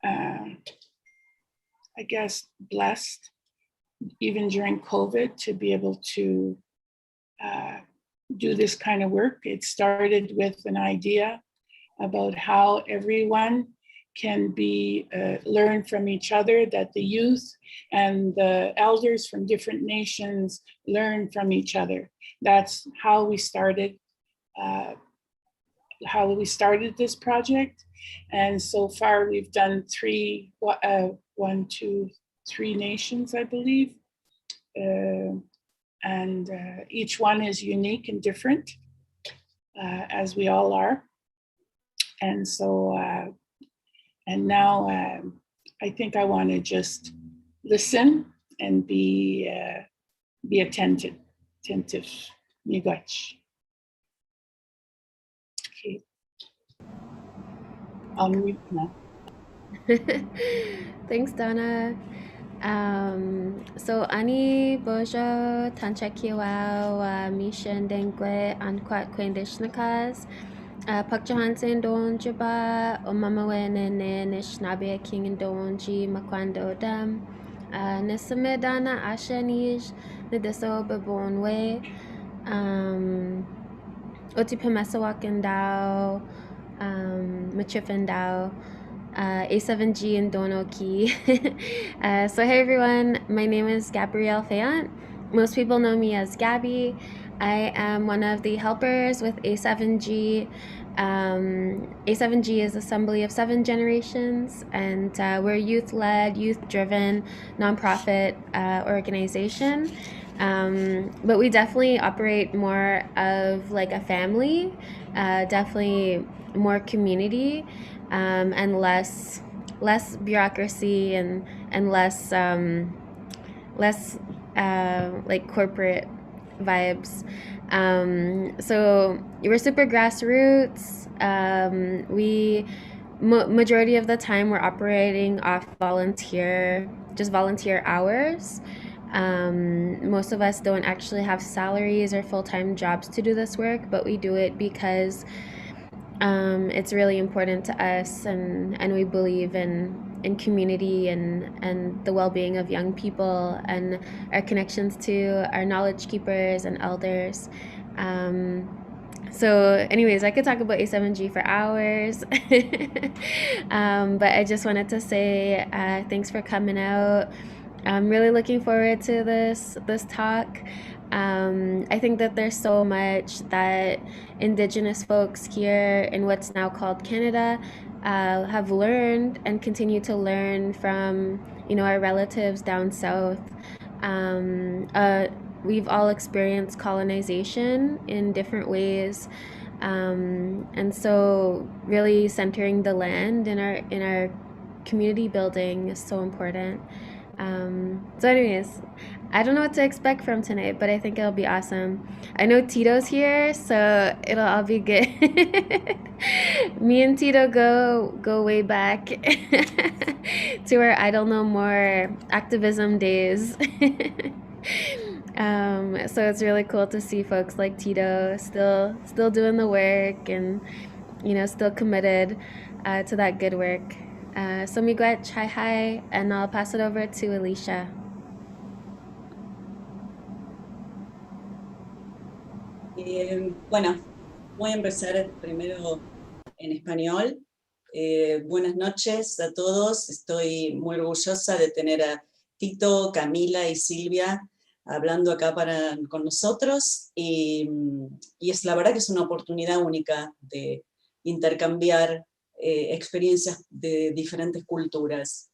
I guess, blessed, even during COVID, to be able to do this kind of work. It started with an idea about how everyone can be learn from each other, that the youth and the elders from different nations learn from each other. That's how we started this project. And so far we've done three nations, I believe. And each one is unique and different, as we all are. And so, and now I think I want to just listen and be attentive. Miigwech. Okay. I'll mute now. Thanks, Donna. So ani bojo tanchakiwa mission dengwe ankwat kwendishnakas Pak Johansen don juba o mama wene ne nishnabe king don ji makwando dam nesame dana ashanij the deso bebonwe otipemesa wakendao machifendao A7G and Donoki. So hey everyone, my name is Gabrielle Fayant. Most people know me as Gabby. I am one of the helpers with A7G. A7G is Assembly of Seven Generations, and we're a youth-led, youth-driven nonprofit organization. But we definitely operate more of like a family, definitely more community. And less bureaucracy and less like corporate vibes. So we're super grassroots. We majority of the time we're operating off volunteer hours. Most of us don't actually have salaries or full-time jobs to do this work, but we do it because it's really important to us, and we believe in community and the well-being of young people and our connections to our knowledge keepers and elders. So anyways, I could talk about A7G for hours, but I just wanted to say thanks for coming out. I'm really looking forward to this talk. I think that there's so much that Indigenous folks here in what's now called Canada have learned and continue to learn from, our relatives down south. We've all experienced colonization in different ways, and so really centering the land in our community building is so important. So anyways, I don't know what to expect from tonight, but I think it'll be awesome. I know Tito's here, so it'll all be good. Me and Tito go way back to our I Don't Know More activism days. So it's really cool to see folks like Tito still doing the work and still committed to that good work. So miigwech, hi, and I'll pass it over to Alicia. Bueno, voy a empezar primero en español. Buenas noches a todos. Estoy muy orgullosa de tener a Tito, Camila y Silvia hablando acá con nosotros. Y es la verdad que es una oportunidad única de intercambiar experiencias de diferentes culturas.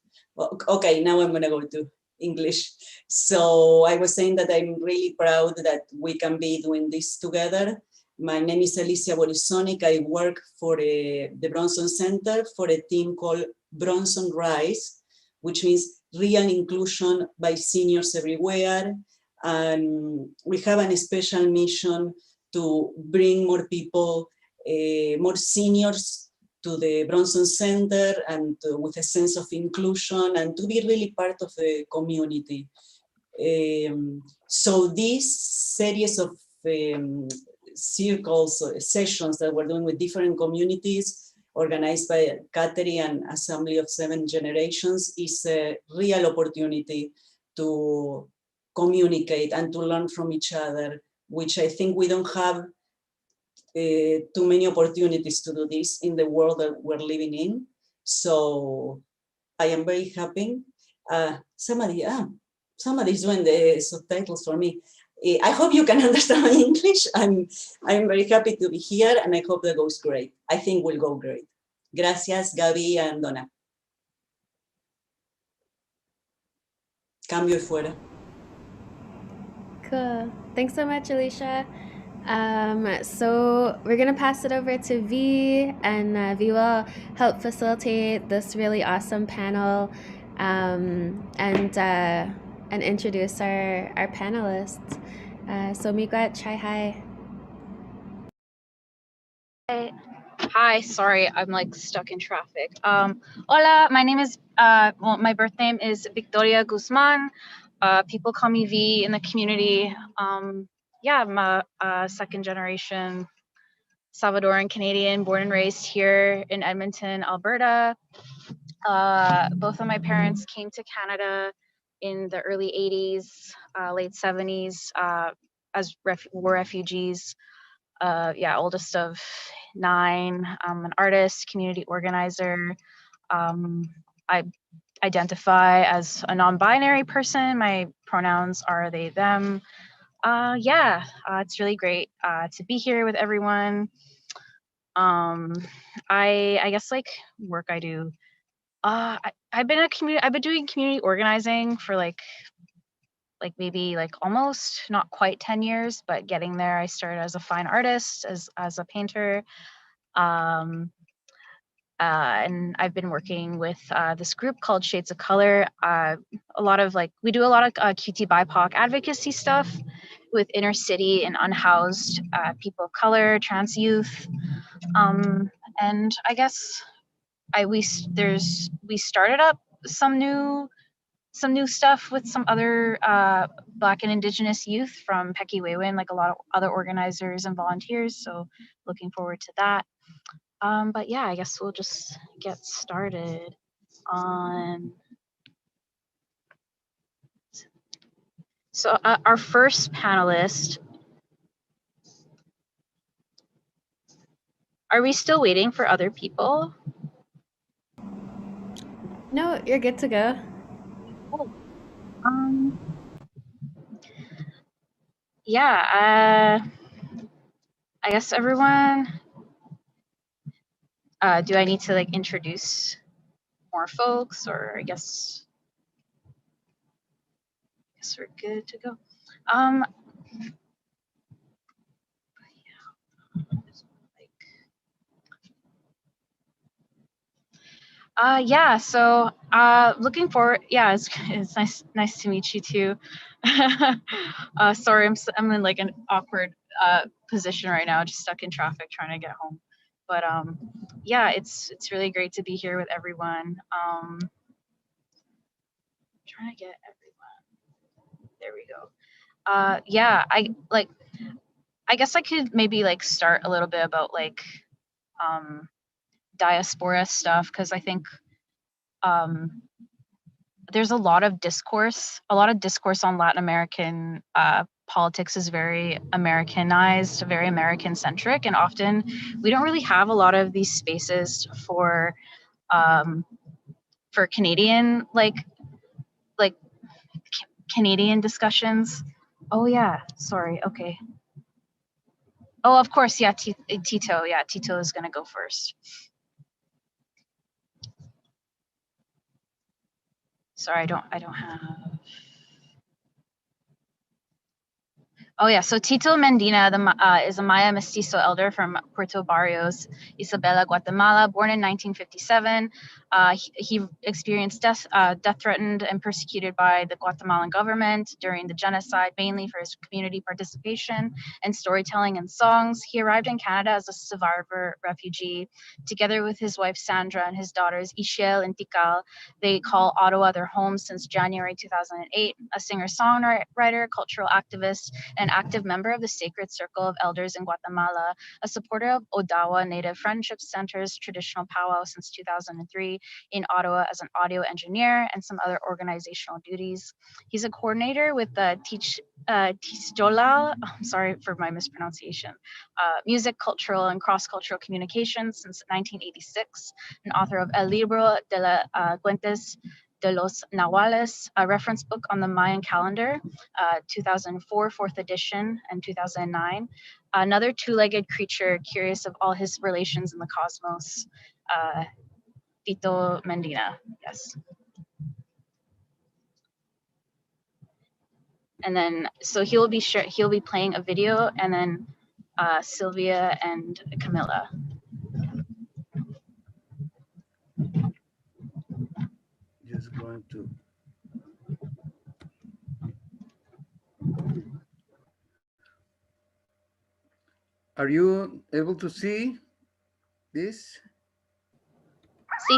Okay, now I'm going to go to English. So I was saying that I'm really proud that we can be doing this together. My name is Alicia Borisonic. I work for the Bronson Centre for a team called Bronson Rise, which means real inclusion by seniors everywhere. And we have a special mission to bring more people, more seniors to the Bronson Centre and with a sense of inclusion and to be really part of the community. So this series of circles, sessions that we're doing with different communities organized by Kateri and Assembly of Seven Generations, is a real opportunity to communicate and to learn from each other, which I think we don't have too many opportunities to do this in the world that we're living in. So I am very happy. Somebody's doing the subtitles for me. I hope you can understand my English. I'm very happy to be here, and I hope that goes great. I think will go great. Gracias, Gaby and Donna. Cambio y fuera. Cool. Thanks so much, Alicia. So we're gonna pass it over to V, and V will help facilitate this really awesome panel, and introduce our panelists. So Miigwech, chai hai. Hi, sorry, I'm like stuck in traffic. Hola, my name is, well, my birth name is Victoria Guzman. People call me V in the community. Yeah, I'm a second generation Salvadoran Canadian, born and raised here in Edmonton, Alberta. Both of my parents came to Canada in the early 80s, late 70s, as war refugees. Yeah, oldest of 9. I'm an artist, community organizer. I identify as a non-binary person. My pronouns are they, them. Yeah, it's really great to be here with everyone. I guess like work I do. I've been doing community organizing for like maybe like almost not quite 10 years, but getting there. I started as a fine artist, as a painter. And I've been working with this group called Shades of Color. We do a lot of QT BIPOC advocacy stuff with inner city and unhoused people of color, trans youth. And I guess we started up some new stuff with some other Black and Indigenous youth from Pekiwewen, like a lot of other organizers and volunteers. So looking forward to that. But yeah, I guess we'll just get started on. So our first panelist. Are we still waiting for other people? No, you're good to go. Cool. Yeah, I guess everyone, do I need to like introduce more folks, or I guess we're good to go. Yeah, so looking forward. Yeah, it's nice to meet you too. Sorry, I'm in like an awkward position right now, just stuck in traffic trying to get home. But yeah, it's really great to be here with everyone. Trying to get everyone. There we go. Yeah, I guess I could maybe like start a little bit about like diaspora stuff, because I think there's a lot of discourse on Latin American politics is very Americanized, very American centric, and often we don't really have a lot of these spaces for Canadian Canadian discussions. Oh yeah, sorry. Okay. Oh, of course, yeah. Tito. Yeah, Tito is gonna go first. Sorry, I don't have. Oh yeah, so Tito Mendina is a Maya mestizo elder from Puerto Barrios, Isabela, Guatemala, born in 1957. He experienced death threatened and persecuted by the Guatemalan government during the genocide, mainly for his community participation and storytelling and songs. He arrived in Canada as a survivor refugee. Together with his wife Sandra and his daughters Ishel and Tikal, they call Ottawa their home since January 2008. A singer-songwriter, cultural activist, an active member of the Sacred Circle of Elders in Guatemala, a supporter of Ottawa Native Friendship Center's traditional powwow since 2003, in Ottawa as an audio engineer, and some other organizational duties. He's a coordinator with the Tisjola, I'm sorry for my mispronunciation, music, cultural, and cross-cultural communications since 1986, an author of El Libro de la Cuentes de los Nahuales, a reference book on the Mayan calendar, 2004, 4th edition, and 2009. Another two-legged creature curious of all his relations in the cosmos, Tito Mendina, yes. And then, so he'll be playing a video, and then Sylvia and Camilla. Just going to. Are you able to see this? Sí.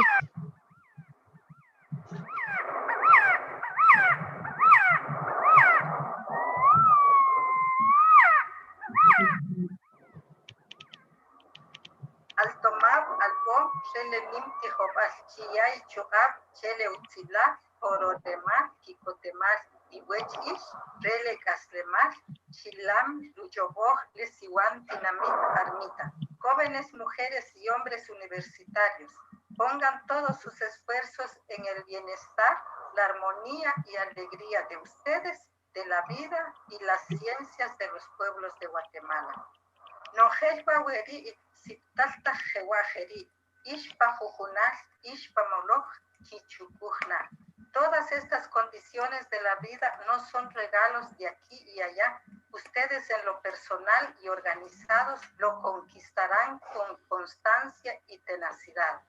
Altomab, albo, chele nimti hobas, chiyay, chugab, chele utzila, orodema, kikotemas, iwechis, rele caslemas, chilam, luyoboj, lesiwan, tinamit, armita. Jóvenes, mujeres y hombres universitarios, pongan todos sus esfuerzos en el bienestar, la armonía y alegría de ustedes, de la vida y las ciencias de los pueblos de Guatemala. Nojejwa weri siptalta jewajeri, ishpa jujunas, ishpa moloch, chichukujna. Todas estas condiciones de la vida no son regalos de aquí y allá. Ustedes en lo personal y organizados lo conquistarán con constancia y tenacidad.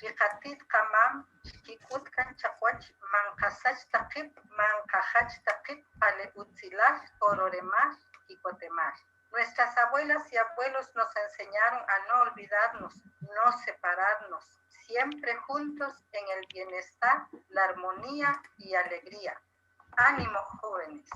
Rijatit kamam, kikutkan chakwach, mankasach takip, mankajach takip, ale utzilach, ororemach, kikotemach. Nuestras abuelas y abuelos nos enseñaron a no olvidarnos, no separarnos, siempre juntos en el bienestar, la armonía y alegría. Ánimo, jóvenes.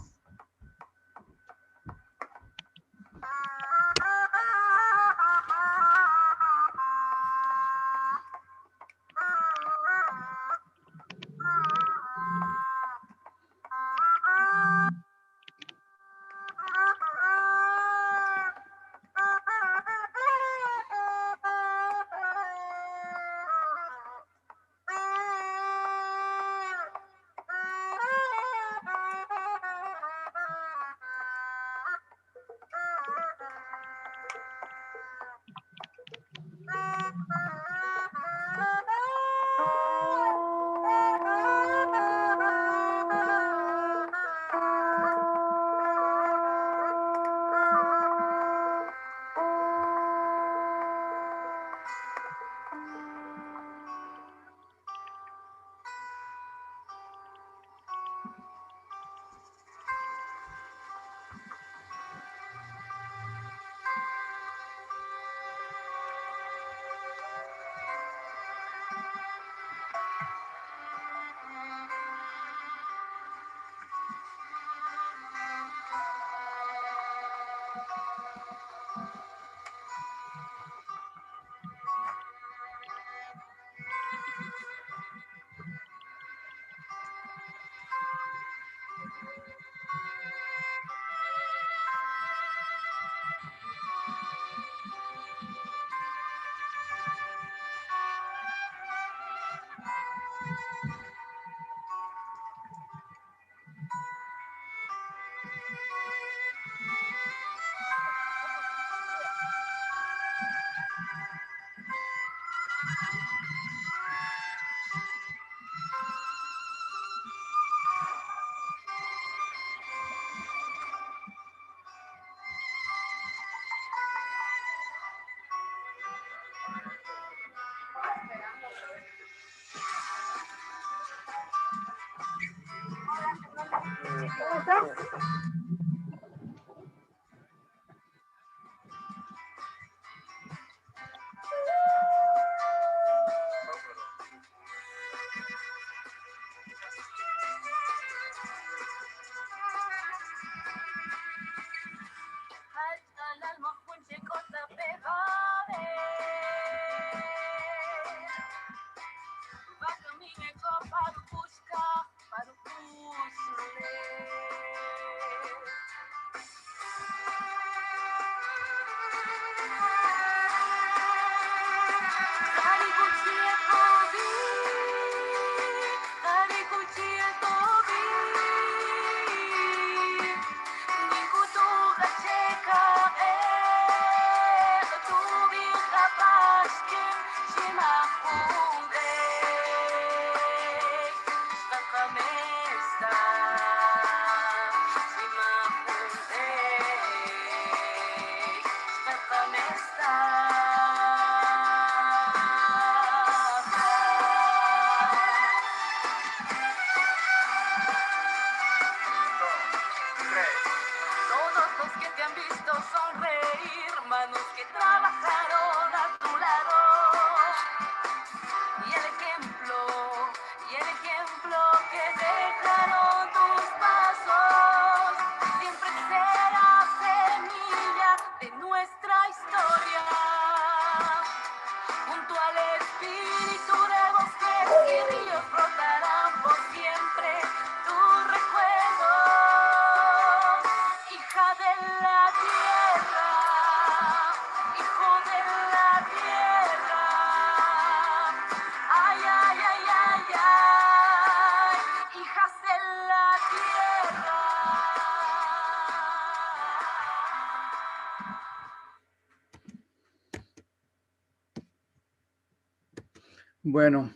Bueno,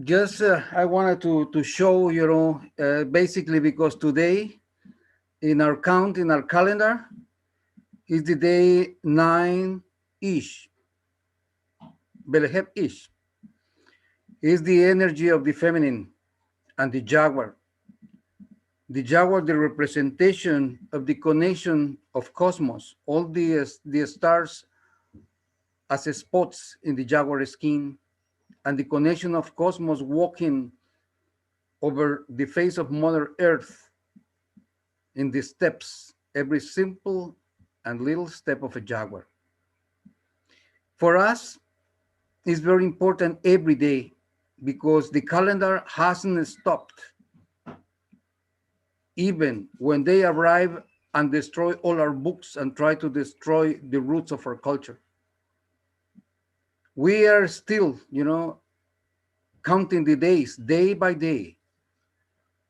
just I wanted to show, basically because today in our count, in our calendar, is the day 9-ish, Beleheb-ish. Is the energy of the feminine and the jaguar. The jaguar, the representation of the connection of cosmos, all the stars as spots in the jaguar skin, and the connection of cosmos walking over the face of Mother Earth in the steps, every simple and little step of a jaguar. For us, it's very important every day because the calendar hasn't stopped. Even when they arrive and destroy all our books and try to destroy the roots of our culture, we are still, counting the days day by day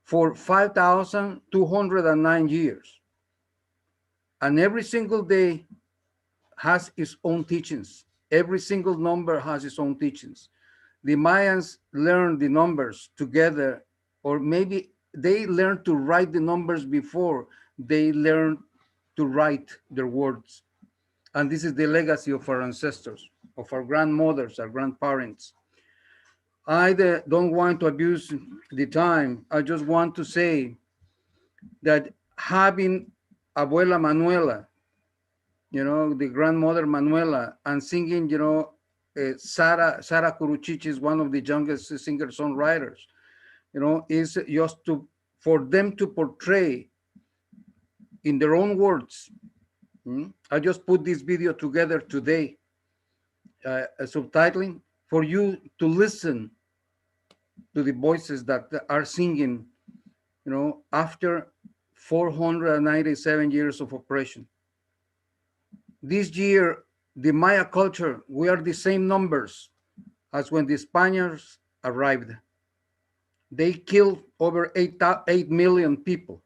for 5,209 years. And every single day has its own teachings. Every single number has its own teachings. The Mayans learned the numbers together, or maybe they learned to write the numbers before they learned to write their words. And this is the legacy of our ancestors, of our grandmothers, our grandparents. I don't want to abuse the time. I just want to say that having Abuela Manuela, the grandmother Manuela, and singing, Sara Curuchichi is one of the youngest singer-songwriters, is just for them to portray in their own words. I just put this video together today, subtitling, for you to listen to the voices that are singing, after 497 years of oppression. This year, the Maya culture, we are the same numbers as when the Spaniards arrived. They killed over 8 million people.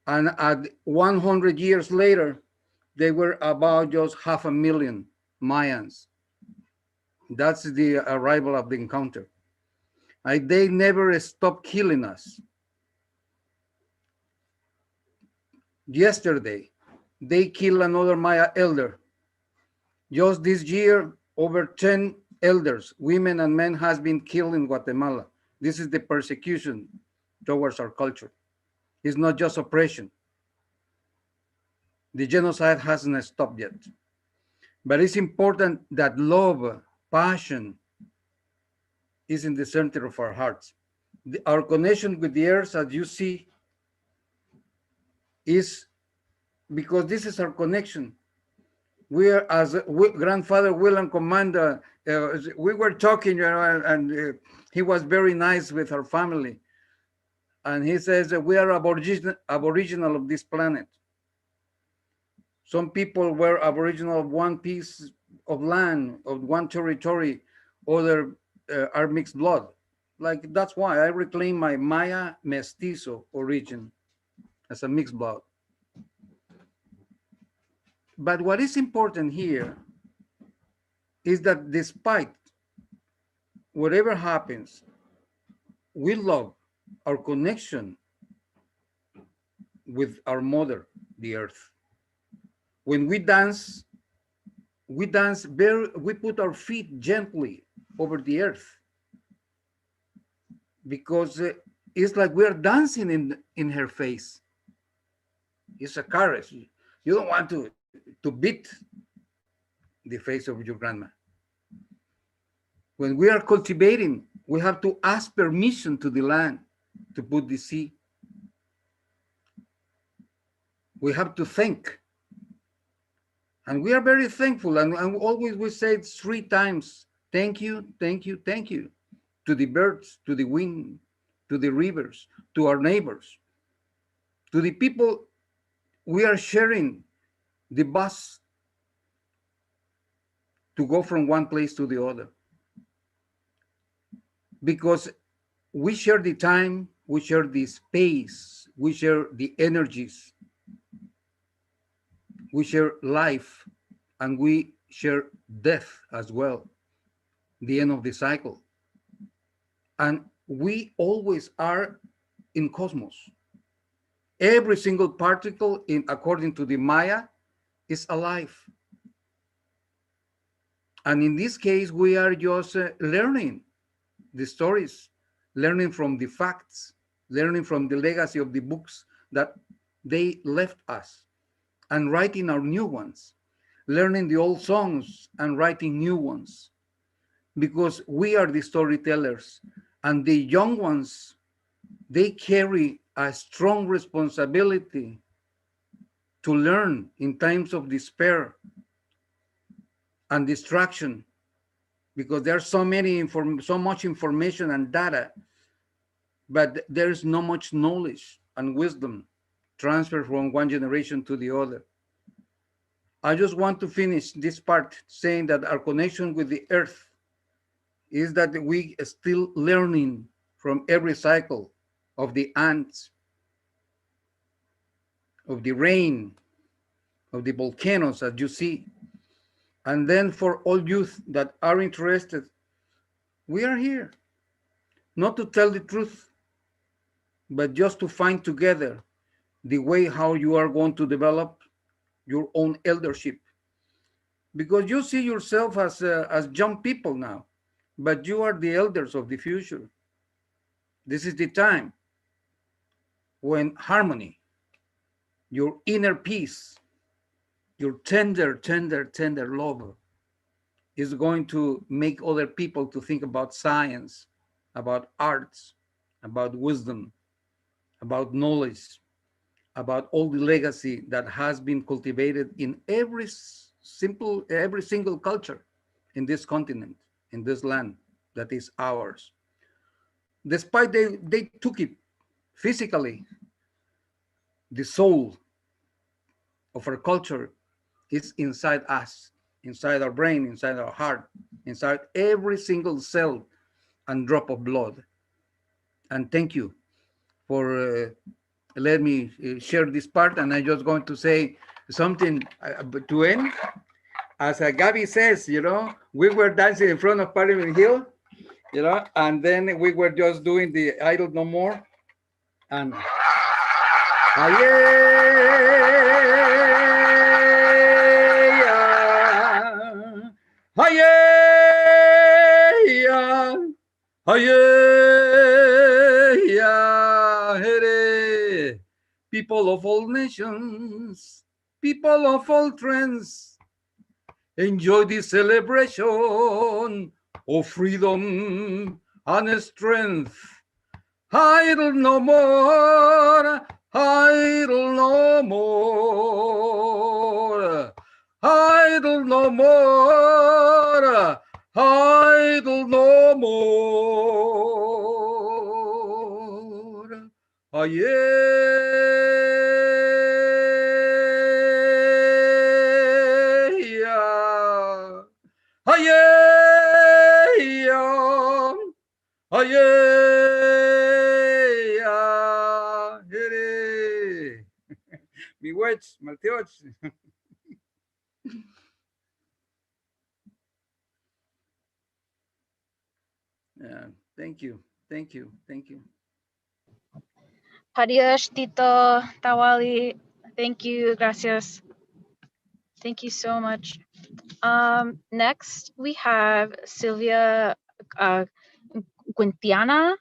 And at 100 years later, they were about just 500,000 Mayans. That's the arrival of the encounter. They never stopped killing us. Yesterday, they killed another Maya elder. Just this year, over 10 elders, women and men, has been killed in Guatemala. This is the persecution towards our culture. It's not just oppression. The genocide hasn't stopped yet. But it's important that love, passion, is in the center of our hearts. Our connection with the earth, as you see, is because this is our connection. we are, as grandfather William Commander, we were talking, you know, and he was very nice with our family. And he says that we are aboriginal of this planet. Some people were aboriginal of one piece of land, of one territory, other are mixed blood. Like, that's why I reclaim my Maya mestizo origin as a mixed blood. But what is important here is that despite whatever happens, we love our connection with our mother, the earth. When we dance we put our feet gently over the earth, because it's like we're dancing in her face. It's a caress. You don't want to beat the face of your grandma. When we are cultivating, we have to ask permission to the land to put the seed. We have to thank. And we are very thankful. And always we say it 3 times, thank you, thank you, thank you, to the birds, to the wind, to the rivers, to our neighbors, to the people we are sharing the bus to go from one place to the other. Because we share the time, we share the space, we share the energies, we share life, and we share death as well, the end of the cycle. And we always are in cosmos. Every single particle, according to the Maya, is alive. And in this case, we are just learning the stories, learning from the facts, learning from the legacy of the books that they left us, and writing our new ones, learning the old songs and writing new ones, because we are the storytellers, and the young ones, they carry a strong responsibility to learn in times of despair and distraction, because there's so much information and data, but there's not much knowledge and wisdom transferred from one generation to the other. I just want to finish this part saying that our connection with the earth is that we are still learning from every cycle of the ants, of the rain, of the volcanoes, as you see. And then for all youth that are interested, we are here, not to tell the truth, but just to find together the way how you are going to develop your own eldership. Because you see yourself as young people now, but you are the elders of the future. This is the time when harmony, your inner peace, your tender, tender, tender love is going to make other people to think about science, about arts, about wisdom, about knowledge, about all the legacy that has been cultivated in every single culture in this continent, in this land that is ours. Despite they took it physically, the soul of our culture is inside us, inside our brain, inside our heart, inside every single cell and drop of blood. And thank you for letting me share this part. And I'm just going to say something to end. As Gabby says, you know, we were dancing in front of Parliament Hill, you know, and then we were just doing the Idle No More. And people of all nations, people of all trends, enjoy this celebration of freedom and strength. Idle no more, idle no more. idle no more, idle no more. Mi wech, Maltioch. Yeah, thank you. Thank you. Thank you. Adios, Tito, Tawali. Thank you, gracias. Thank you so much. Next, we have Sylvia Quintiana,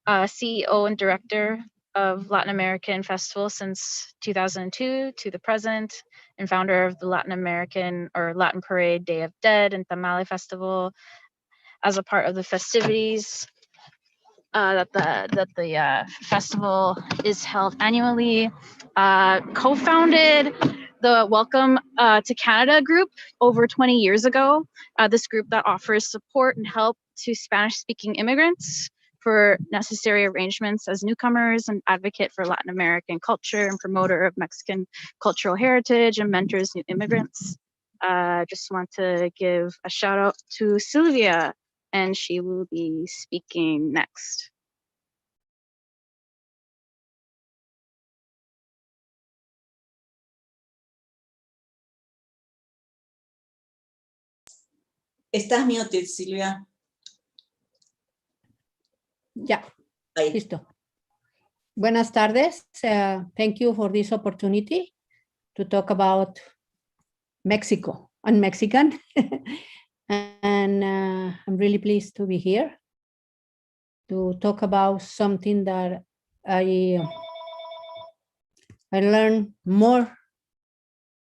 CEO and Director of Latin American Festival since 2002 to the present, and founder of the Latin American or Latin Parade Day of Dead and Tamale Festival as a part of the festivities that the festival is held annually. Co-founded the Welcome to Canada group over 20 years ago. This group that offers support and help to Spanish-speaking immigrants for necessary arrangements as newcomers, and advocate for Latin American culture and promoter of Mexican cultural heritage and mentors new immigrants. Just want to give a shout out to Sylvia, and she will be speaking next. Estás muted, Silvia. Ya, Ahí. listo. Buenas tardes. Thank you for this opportunity to talk about Mexico and Mexican. And I'm really pleased to be here to talk about something that I learned more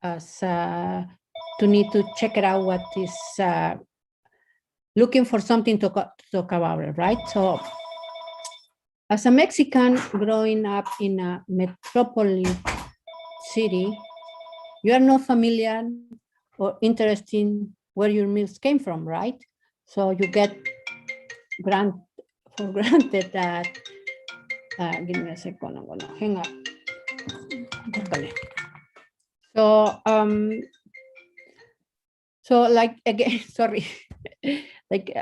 as to need to check it out what is looking for something to talk about it, right? So as a Mexican growing up in a metropolitan city, you are not familiar or interested in where your meals came from, right? So you get for granted that, give me a second, I'm gonna hang up. So like, again, sorry, like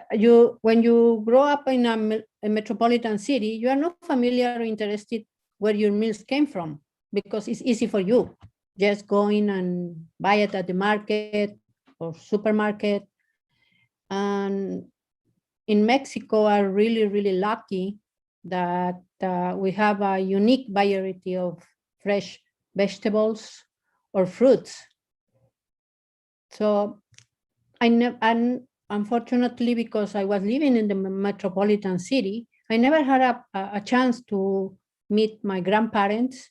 when you grow up in a metropolitan city, you are not familiar or interested where your meals came from, because it's easy for you. Just going and buy it at the market or supermarket. And in Mexico, are really, really lucky that we have a unique variety of fresh vegetables or fruits. So and unfortunately, because I was living in the metropolitan city, I never had a chance to meet my grandparents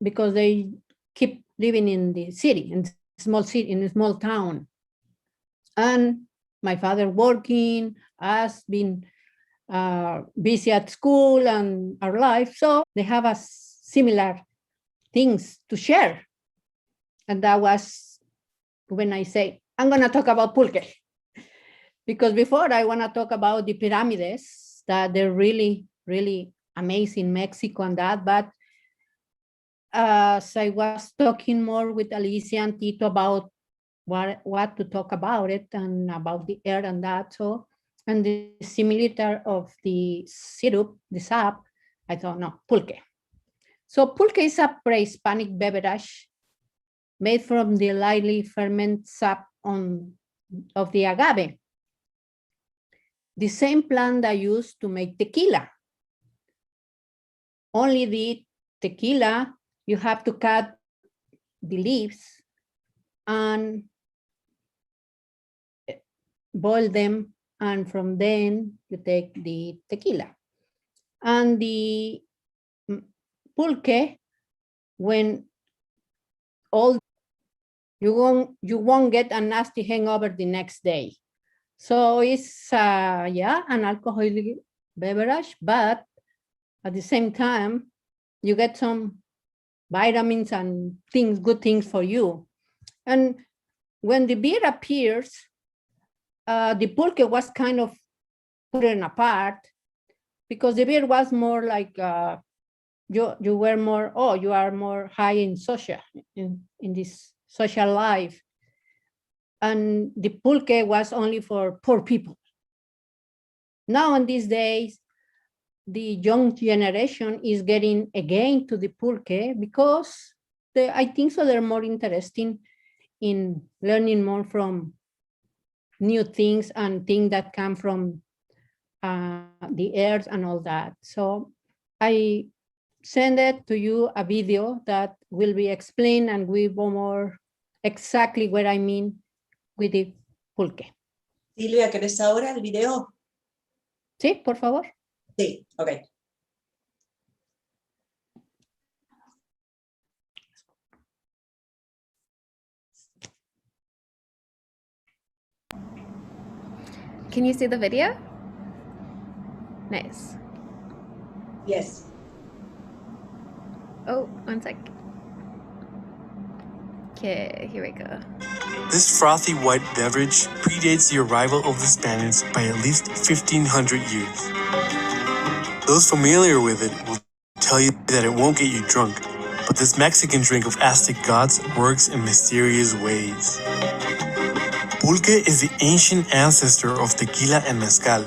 because they keep living in the city, in a small town. And my father working, has been busy at school and our life. So they have a similar things to share. And that was when I say, I'm going to talk about pulque. Because before I want to talk about the pyramids, that they're really, really amazing in Mexico and that. But as I was talking more with Alicia and Tito about what to talk about it and about the air and that, so, and the similitude of the syrup, the sap, I thought, no, pulque. So pulque is a pre-Hispanic beverage made from the lightly fermented sap of the agave, the same plant that used to make tequila. Only the tequila, you have to cut the leaves and boil them, and from then you take the tequila. And the pulque, when all you won't get a nasty hangover the next day. So it's yeah, an alcoholic beverage, but at the same time you get some vitamins and things, good things for you. And when the beer appears, the pulque was kind of put apart because the beer was more like you were more, oh, you are more high in social, in this social life. And the pulque was only for poor people. Now in these days, the young generation is getting again to the pulque because I think so they're more interested in learning more from new things and things that come from the earth and all that. So I send it to you a video that will be explained and we will more exactly what I mean with the pulque. Silvia, ¿querés ahora el video? Sí, por favor. Sí, ok. Can you see the video? Nice. Yes. Oh, one sec. Okay, here we go. This frothy white beverage predates the arrival of the Spaniards by at least 1,500 years. Those familiar with it will tell you that it won't get you drunk, but this Mexican drink of Aztec gods works in mysterious ways. Pulque is the ancient ancestor of tequila and mezcal.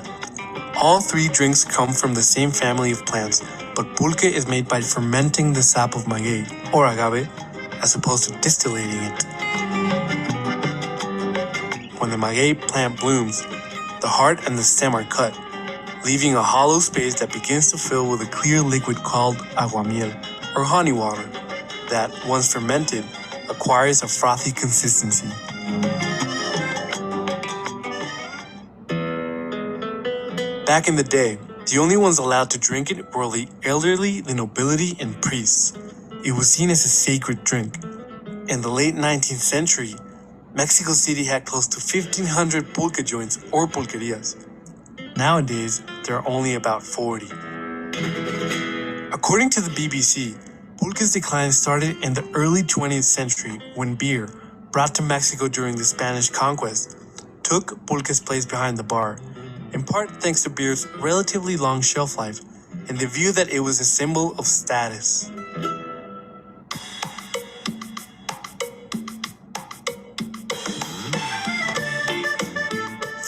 All three drinks come from the same family of plants, but pulque is made by fermenting the sap of maguey, or agave, as opposed to distillating it. When the maguey plant blooms, the heart and the stem are cut, leaving a hollow space that begins to fill with a clear liquid called aguamiel, or honey water, that, once fermented, acquires a frothy consistency. Back in the day, the only ones allowed to drink it were the elderly, the nobility, and priests. It was seen as a sacred drink. In the late 19th century, Mexico City had close to 1,500 pulque joints or pulquerias. Nowadays, there are only about 40. According to the BBC, pulque's decline started in the early 20th century when beer, brought to Mexico during the Spanish conquest, took pulque's place behind the bar, in part thanks to beer's relatively long shelf life and the view that it was a symbol of status.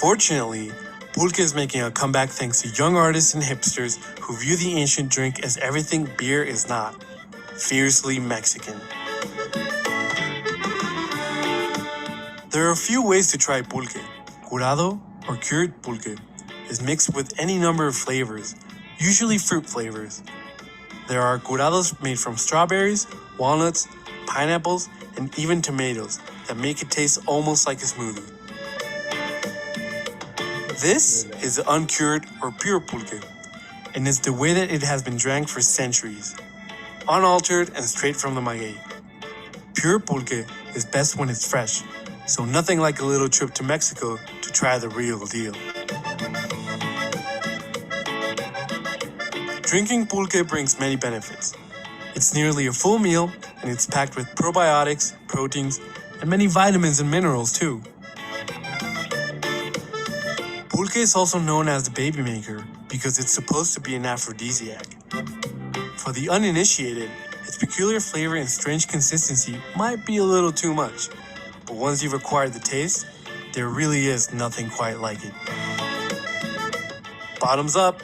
Fortunately, pulque is making a comeback thanks to young artists and hipsters who view the ancient drink as everything beer is not: fiercely Mexican. There are a few ways to try pulque. Curado, or cured pulque, is mixed with any number of flavors, usually fruit flavors. There are curados made from strawberries, walnuts, pineapples, and even tomatoes that make it taste almost like a smoothie. This is the uncured or pure pulque, and it's the way that it has been drank for centuries, unaltered and straight from the maguey. Pure pulque is best when it's fresh, so nothing like a little trip to Mexico to try the real deal. Drinking pulque brings many benefits. It's nearly a full meal, and it's packed with probiotics, proteins, and many vitamins and minerals too. Pulque is also known as the baby maker because it's supposed to be an aphrodisiac. For the uninitiated, its peculiar flavor and strange consistency might be a little too much, but once you've acquired the taste, there really is nothing quite like it. Bottoms up!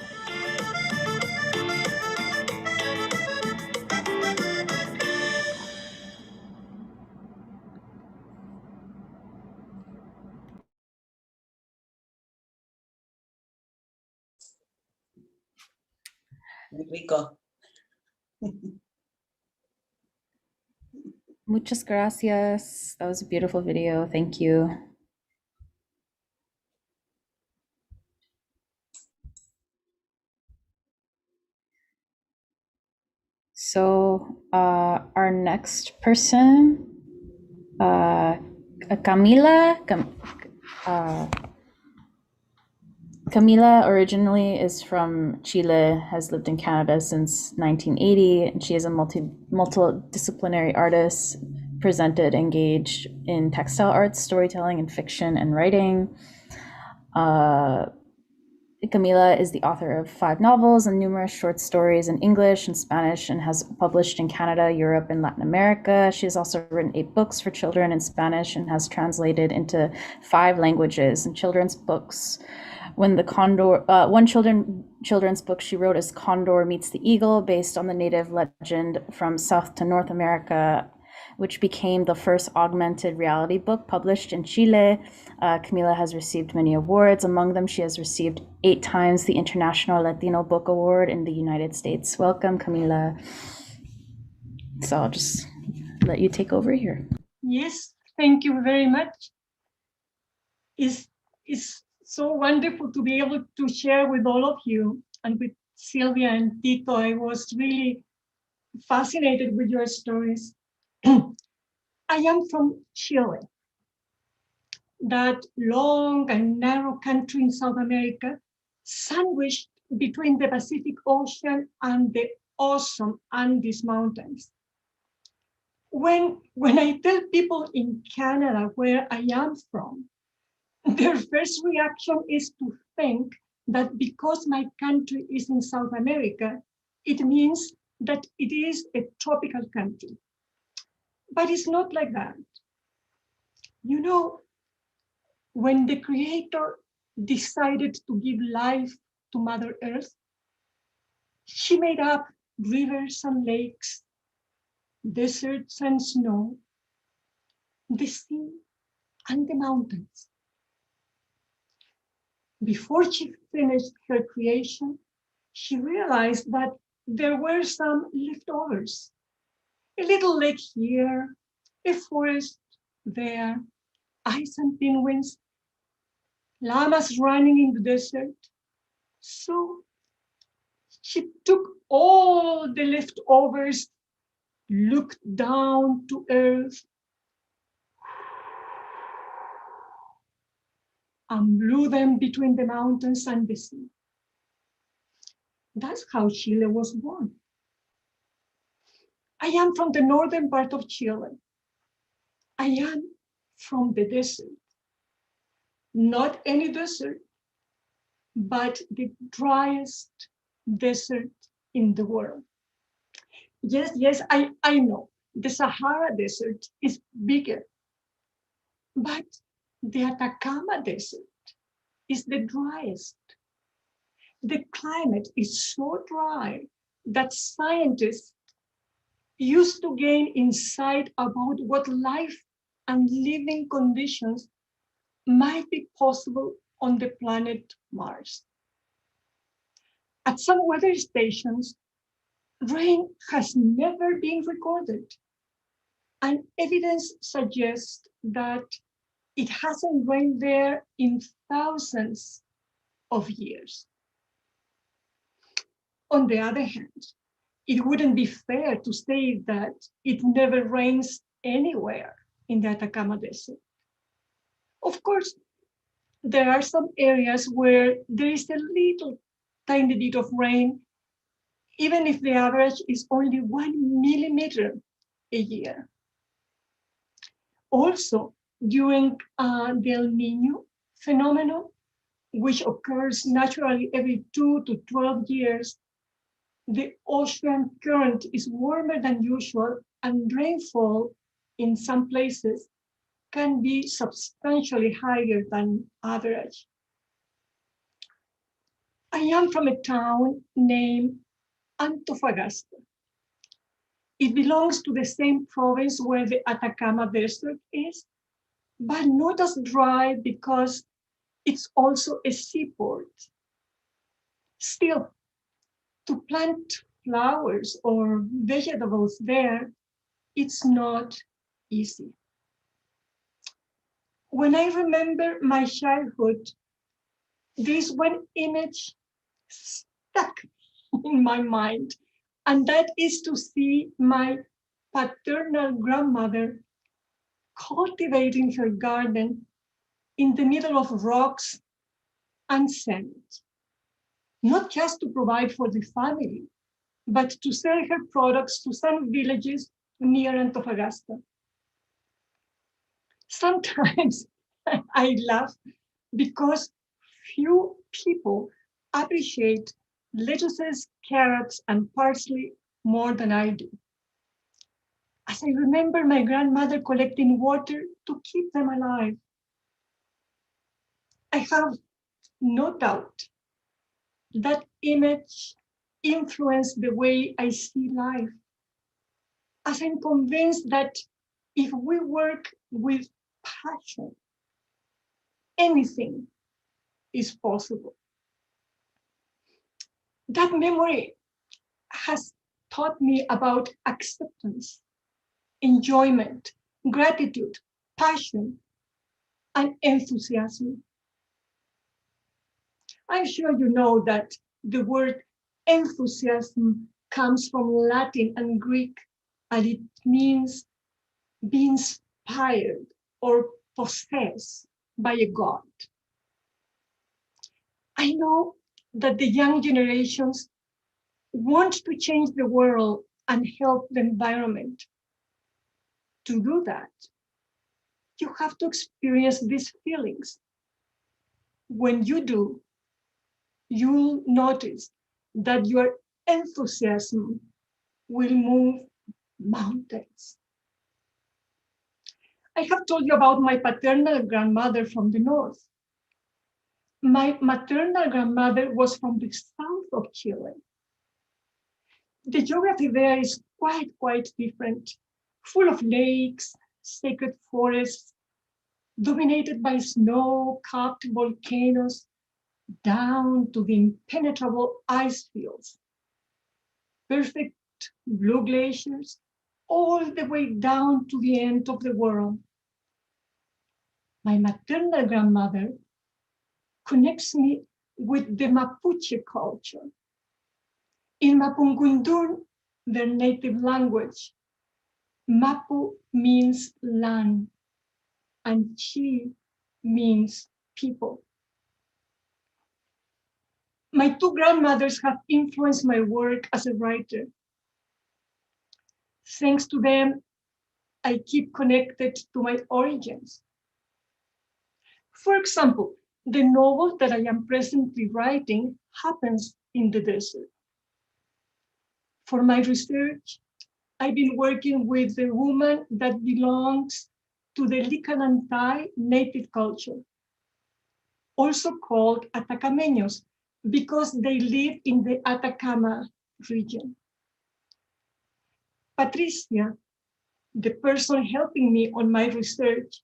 Muy rico. Muchas gracias. That was a beautiful video. Thank you. So our next person, Camila Camila originally is from Chile, has lived in Canada since 1980, and she is a multidisciplinary artist, presented, engaged in textile arts, storytelling, and fiction and writing. Camila is the author of 5 novels and numerous short stories in English and Spanish, and has published in Canada, Europe, and Latin America. She has also written 8 books for children in Spanish and has translated into 5 languages and children's books. When the Condor, one children's book she wrote is Condor Meets the Eagle, based on the native legend from South to North America, which became the first augmented reality book published in Chile. Camila has received many awards. Among them, she has received 8 times the International Latino Book Award in the United States. Welcome, Camila. So I'll just let you take over here. Yes, thank you very much. It's so wonderful to be able to share with all of you and with Sylvia and Tito. I was really fascinated with your stories. I am from Chile, that long and narrow country in South America, sandwiched between the Pacific Ocean and the awesome Andes Mountains. When I tell people in Canada where I am from, their first reaction is to think that because my country is in South America, it means that it is a tropical country. But it's not like that. You know, when the Creator decided to give life to Mother Earth, she made up rivers and lakes, deserts and snow, the sea and the mountains. Before she finished her creation, she realized that there were some leftovers. A little lake here, a forest there, ice and penguins, llamas running in the desert. So she took all the leftovers, looked down to earth, and blew them between the mountains and the sea. That's how Chile was born. I am from the northern part of Chile. I am from the desert. Not any desert, but the driest desert in the world. Yes, I know. The Sahara Desert is bigger, but the Atacama Desert is the driest. The climate is so dry that scientists used to gain insight about what life and living conditions might be possible on the planet Mars. At some weather stations, rain has never been recorded, and evidence suggests that it hasn't rained there in thousands of years. On the other hand, it wouldn't be fair to say that it never rains anywhere in the Atacama Desert. Of course, there are some areas where there is a little tiny bit of rain, even if the average is only 1 millimeter a year. Also, during the El Niño phenomenon, which occurs naturally every 2 to 12 years, the ocean current is warmer than usual, and rainfall in some places can be substantially higher than average. I am from a town named Antofagasta. It belongs to the same province where the Atacama Desert is, but not as dry because it's also a seaport. Still, to plant flowers or vegetables there, it's not easy. When I remember my childhood, there's one image stuck in my mind, and that is to see my paternal grandmother cultivating her garden in the middle of rocks and sent, not just to provide for the family, but to sell her products to some villages near Antofagasta. Sometimes I laugh because few people appreciate lettuces, carrots, and parsley more than I do. As I remember my grandmother collecting water to keep them alive, I have no doubt that image influenced the way I see life, as I'm convinced that if we work with passion, anything is possible. That memory has taught me about acceptance, enjoyment, gratitude, passion, and enthusiasm. I'm sure you know that the word enthusiasm comes from Latin and Greek, and it means be inspired or possessed by a god. I know that the young generations want to change the world and help the environment. To do that, you have to experience these feelings. When you do, you'll notice that your enthusiasm will move mountains. I have told you about my paternal grandmother from the north. My maternal grandmother was from the south of Chile. The geography there is quite different, full of lakes, sacred forests, dominated by snow-capped volcanoes, down to the impenetrable ice fields, perfect blue glaciers, all the way down to the end of the world. My maternal grandmother connects me with the Mapuche culture. In Mapungundún, their native language, Mapu means land, and Chi means people. My two grandmothers have influenced my work as a writer. Thanks to them, I keep connected to my origins. For example, the novel that I am presently writing happens in the desert. For my research, I've been working with a woman that belongs to the Licanantay native culture, also called Atacameños, because they live in the Atacama region. Patricia, the person helping me on my research,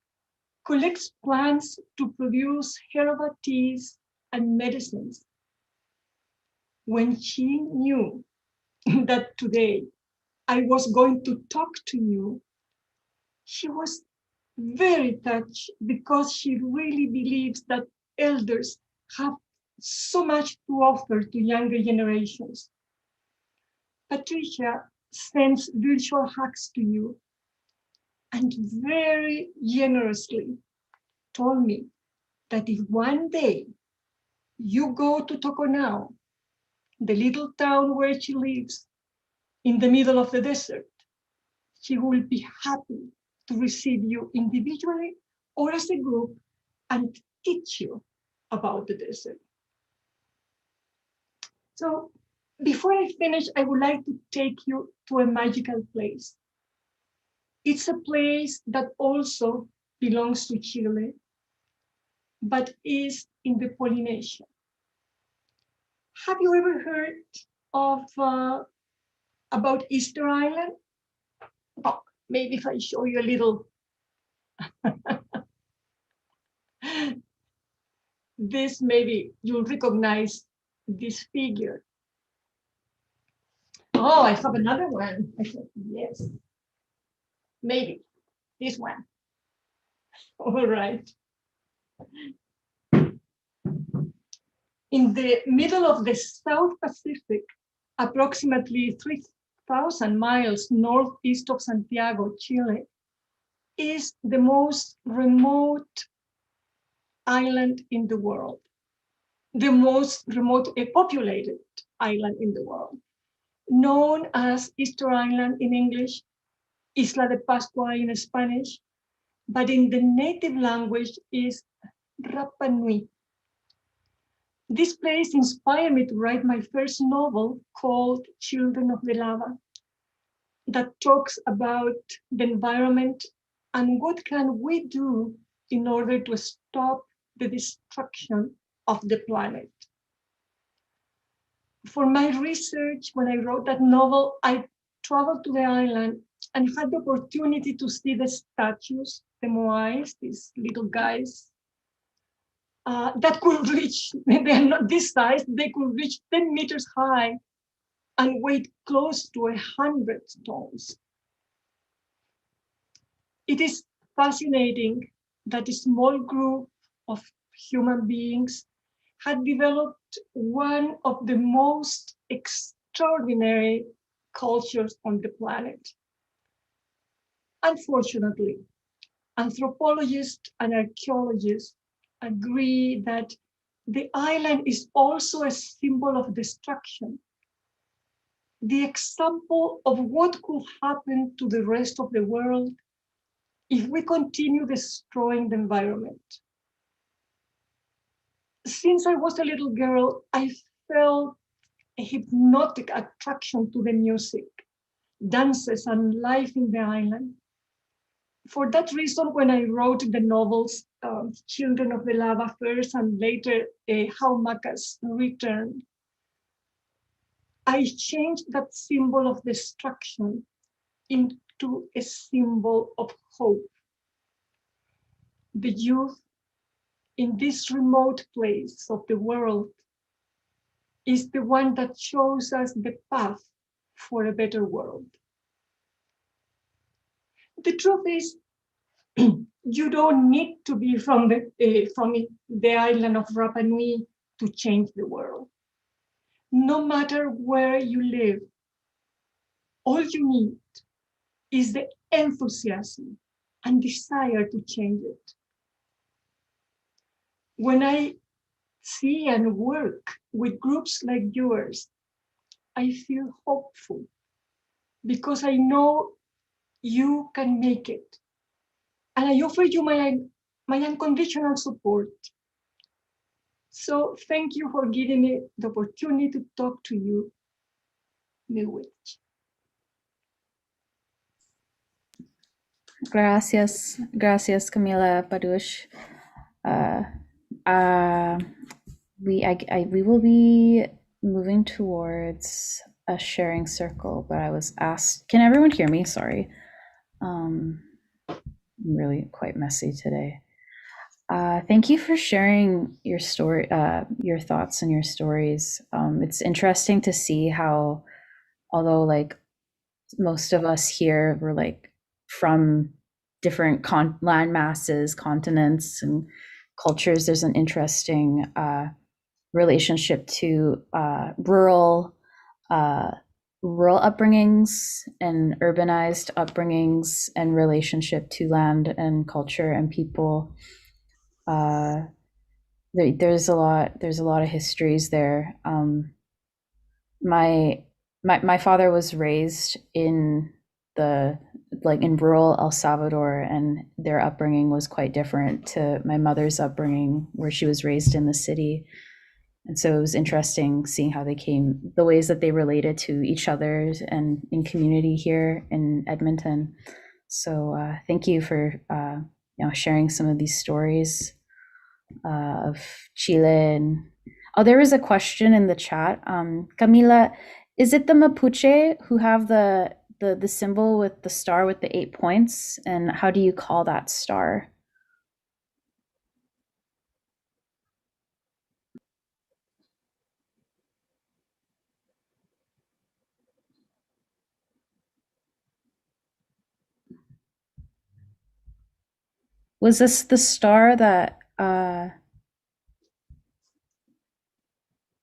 collects plants to produce herbal teas and medicines. When she knew that today I was going to talk to you, she was very touched because she really believes that elders have so much to offer to younger generations. Patricia sends virtual hugs to you and very generously told me that if one day you go to Toconao, the little town where she lives in the middle of the desert, she will be happy to receive you individually or as a group and teach you about the desert. So before I finish, I would like to take you to a magical place. It's a place that also belongs to Chile, but is in the Polynesia. Have you ever heard of about Easter Island? Oh, maybe if I show you a little. This, maybe you'll recognize this figure. Oh, I have another one. I said, yes, maybe this one. All right. In the middle of the South Pacific, approximately 3,000 miles northeast of Santiago, Chile, is the most remote island in the world. the most remote populated island in the world, known as Easter Island in English, Isla de Pascua in Spanish, but in the native language is Rapa Nui. This place inspired me to write my first novel called Children of the Lava, that talks about the environment and what can we do in order to stop the destruction of the planet. For my research, when I wrote that novel, I traveled to the island and had the opportunity to see the statues, the moais, these little guys, that could reach, they are not this size, they could reach 10 meters high and weigh close to 100 tons. It is fascinating that a small group of human beings had developed one of the most extraordinary cultures on the planet. Unfortunately, anthropologists and archaeologists agree that the island is also a symbol of destruction, the example of what could happen to the rest of the world if we continue destroying the environment. Since I was a little girl, I felt a hypnotic attraction to the music, dances, and life in the island. For that reason, when I wrote the novels, Children of the Lava first and later How Macas Returned, I changed that symbol of destruction into a symbol of hope. The youth in this remote place of the world is the one that shows us the path for a better world. The truth is, you don't need to be from the island of Rapa Nui to change the world. No matter where you live, all you need is the enthusiasm and desire to change it. When I see and work with groups like yours, I feel hopeful because I know you can make it. And I offer you my unconditional support. So thank you for giving me the opportunity to talk to you, Miigwech. Gracias, Camila Padush. We will be moving towards a sharing circle, but I was asked, can everyone hear me? Sorry. I'm really quite messy today. Thank you for sharing your story, your thoughts and your stories. It's interesting to see how, although like most of us here were like from different land masses, continents, and cultures, there's an interesting relationship to rural upbringings and urbanized upbringings and relationship to land and culture and people. There's a lot of histories there. My father was raised in in rural El Salvador, and their upbringing was quite different to my mother's upbringing, where she was raised in the city. And so it was interesting seeing how the ways that they related to each other and in community here in Edmonton. So thank you for sharing some of these stories of Chile. And there was a question in the chat. Camila, is it the Mapuche who have the symbol with the star with the 8 points? And how do you call that star? Was this the star that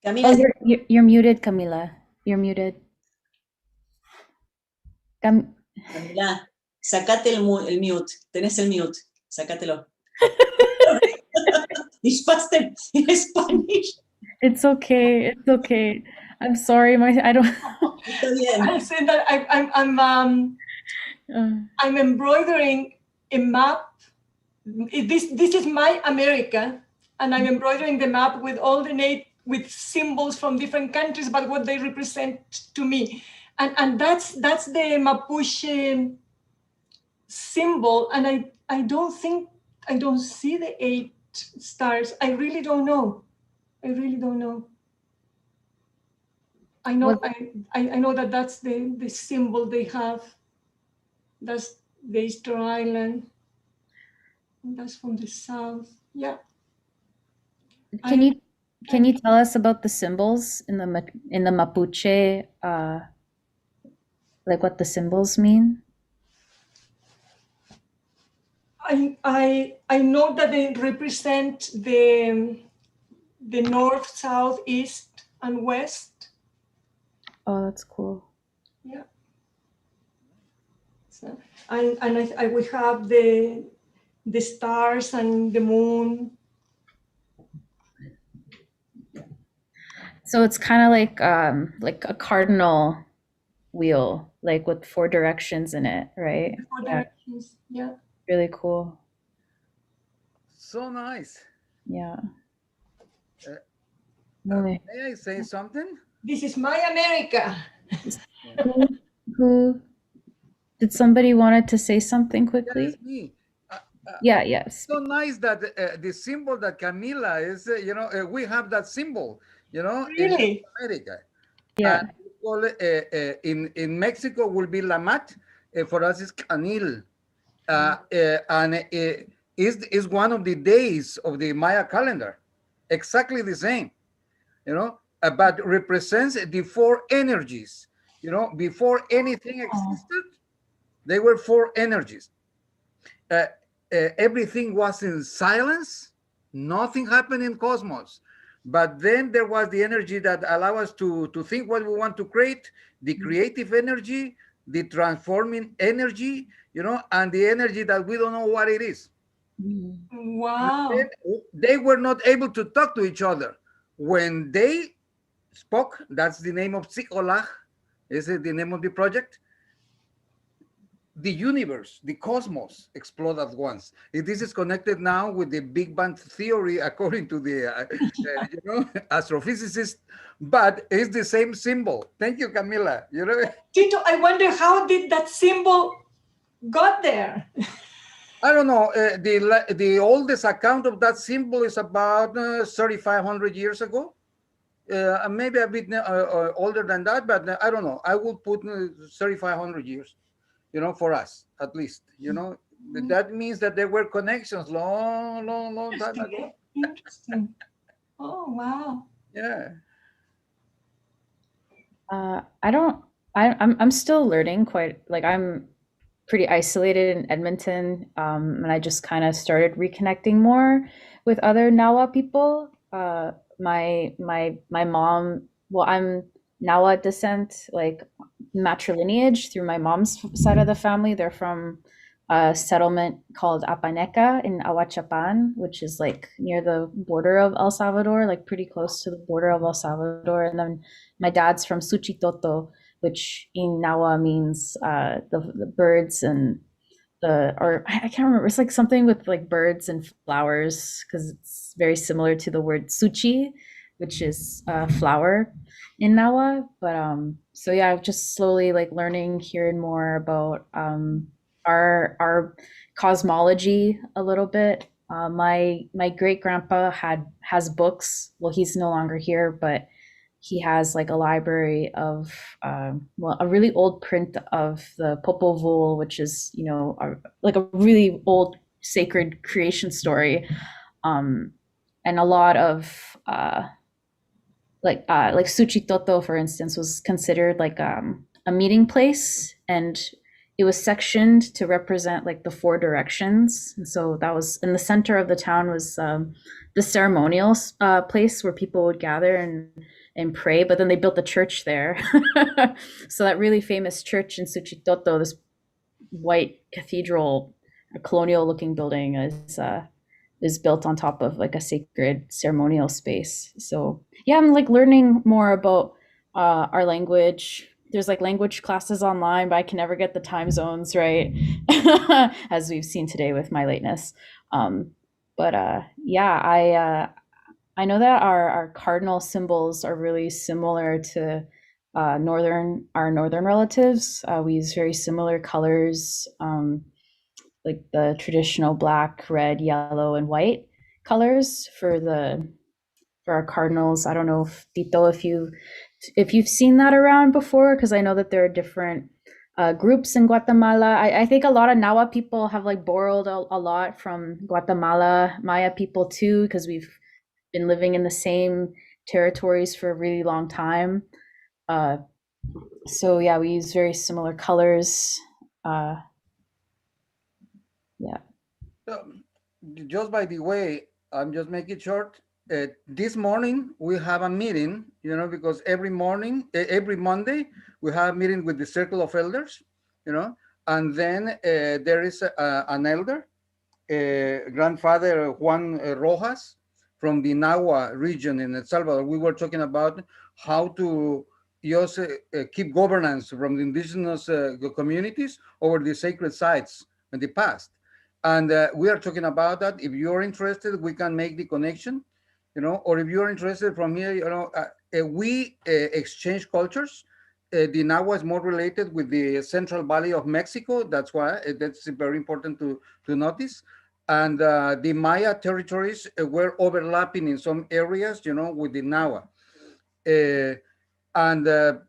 Camila, you're muted, Camila. You're muted. Camila, sacate el mute. Tenés el mute. Sacátelo. Dispaste in Spanish. It's okay. It's okay. I'm sorry. I don't. Está bien. I said that Uh, I'm embroidering a map. This is my America, and I'm embroidering the map with all the with symbols from different countries, but what they represent to me, and that's the Mapuche symbol, and I don't see the 8 stars. I really don't know. I really don't know. I know I know that that's the symbol they have. That's the Easter Island. That's from the south. Yeah. can you tell us about the symbols in the Mapuche? Like what the symbols mean? I know that they represent the north, south, east, and west. Oh, that's cool. Yeah. So, and we have the stars and the moon. So it's kind of like a cardinal wheel, like with 4 directions in it, right? 4 directions. Yeah. Really cool. So nice. Yeah. May I say something? This is my America. Who did somebody wanted to say something quickly? Yes, me. Yeah, yes. So nice that the symbol that Camila is, we have that symbol, Really? in America. Yeah. Call it, in Mexico will be La Mat. For us, it's Canil. And is one of the days of the Maya calendar. Exactly the same, but represents the 4 energies. Before anything existed, they were 4 energies. Everything was in silence. Nothing happened in cosmos. But then there was the energy that allowed us to think what we want to create, the creative energy, the transforming energy, and the energy that we don't know what it is. Wow. They were not able to talk to each other. When they spoke, that's the name of Tzikolah, is it the name of the project? The universe, the cosmos exploded at once. This is connected now with the Big Bang theory, according to the astrophysicist, but it's the same symbol. Thank you, Camila. Tito, I wonder how did that symbol got there? I don't know. The oldest account of that symbol is about 3,500 years ago. Maybe a bit older than that, but I don't know. I will put 3,500 years. For us, at least, that means that there were connections long time ago. Interesting. Oh, wow. Yeah. I'm still learning I'm pretty isolated in Edmonton. And I just kind of started reconnecting more with other Nawa people. My mom, well, I'm Nawa descent, like matrilineage through my mom's side of the family. They're from a settlement called Apaneca in Ahuachapan, which is like near the border of El Salvador, like pretty close to the border of El Salvador. And then my dad's from Suchitoto, which in Nawa means the birds and or I can't remember. It's like something with like birds and flowers, because it's very similar to the word suchi, which is flower in Nawa. But so yeah, I've just slowly like learning, hearing more about our cosmology a little bit. My great grandpa has books. Well, he's no longer here, but he has like a library of a really old print of the Popol Vuh, which is like a really old sacred creation story, and a lot of like Suchitoto, for instance, was considered like a meeting place, and it was sectioned to represent like the 4 directions. And so that was in the center of the town was the ceremonial place where people would gather and pray, but then they built the church there. So that really famous church in Suchitoto, this white cathedral, a colonial looking building, is is built on top of like a sacred ceremonial space. So yeah, I'm like learning more about our language. There's like language classes online, but I can never get the time zones right, as we've seen today with my lateness. But yeah, I know that our cardinal symbols are really similar to our northern relatives. We use very similar colors, like the traditional black, red, yellow, and white colors for our cardinals. I don't know if Tito, if you've seen that around before, because I know that there are different groups in Guatemala. I think a lot of Nahua people have like borrowed a lot from Guatemala Maya people too, because we've been living in the same territories for a really long time. So yeah, we use very similar colors. Yeah. So, just by the way, I'm just making it short. This morning we have a meeting, because every morning, every Monday, we have a meeting with the Circle of Elders, and then there is an elder, grandfather Juan Rojas from the Nahua region in El Salvador. We were talking about how to just keep governance from the indigenous communities over the sacred sites in the past. And we are talking about that. If you're interested, we can make the connection, or if you're interested from here, we exchange cultures. The Nahua is more related with the Central Valley of Mexico. That's why that's very important to notice. And the Maya territories were overlapping in some areas, with the Nahua.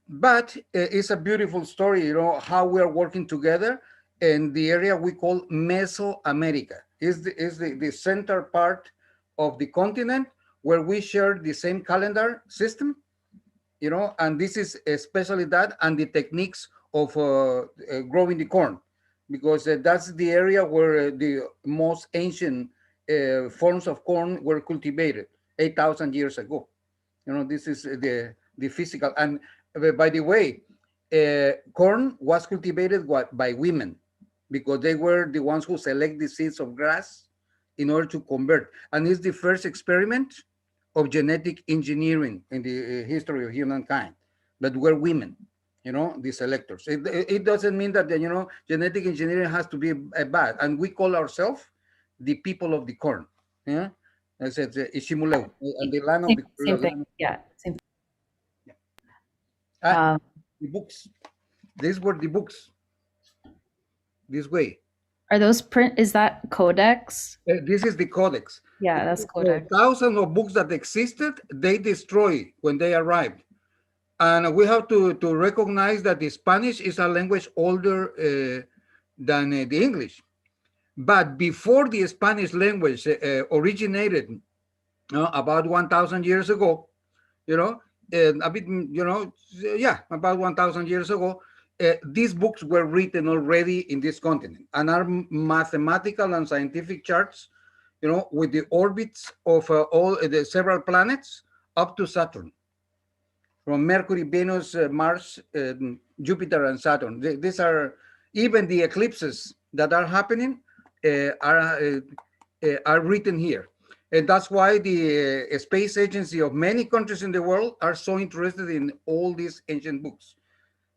But it's a beautiful story, how we are working together in the area we call Mesoamerica. Is the center part of the continent where we share the same calendar system, and this is especially that and the techniques of growing the corn, because that's the area where the most ancient forms of corn were cultivated 8,000 years ago. This is the physical. And by the way, corn was cultivated by women, because they were the ones who select the seeds of grass in order to convert. And it's the first experiment of genetic engineering in the history of humankind, but we're women, the selectors. It doesn't mean that, genetic engineering has to be bad. And we call ourselves the people of the corn. Yeah. I said, Ishimuleu, and the land of the Same thing. Yeah. Same. The books. These were the books. This way. Are those print? Is that codex? This is the codex. Yeah, that's codex. Thousands of books that existed, they destroyed when they arrived. And we have to recognize that the Spanish is a language older than the English. But before the Spanish language originated about 1,000 years ago, a bit, about 1,000 years ago, these books were written already in this continent and are mathematical and scientific charts, with the orbits of all the several planets up to Saturn, from Mercury, Venus, Mars, Jupiter, and Saturn. These are even the eclipses that are happening are written here. And that's why the space agency of many countries in the world are so interested in all these ancient books,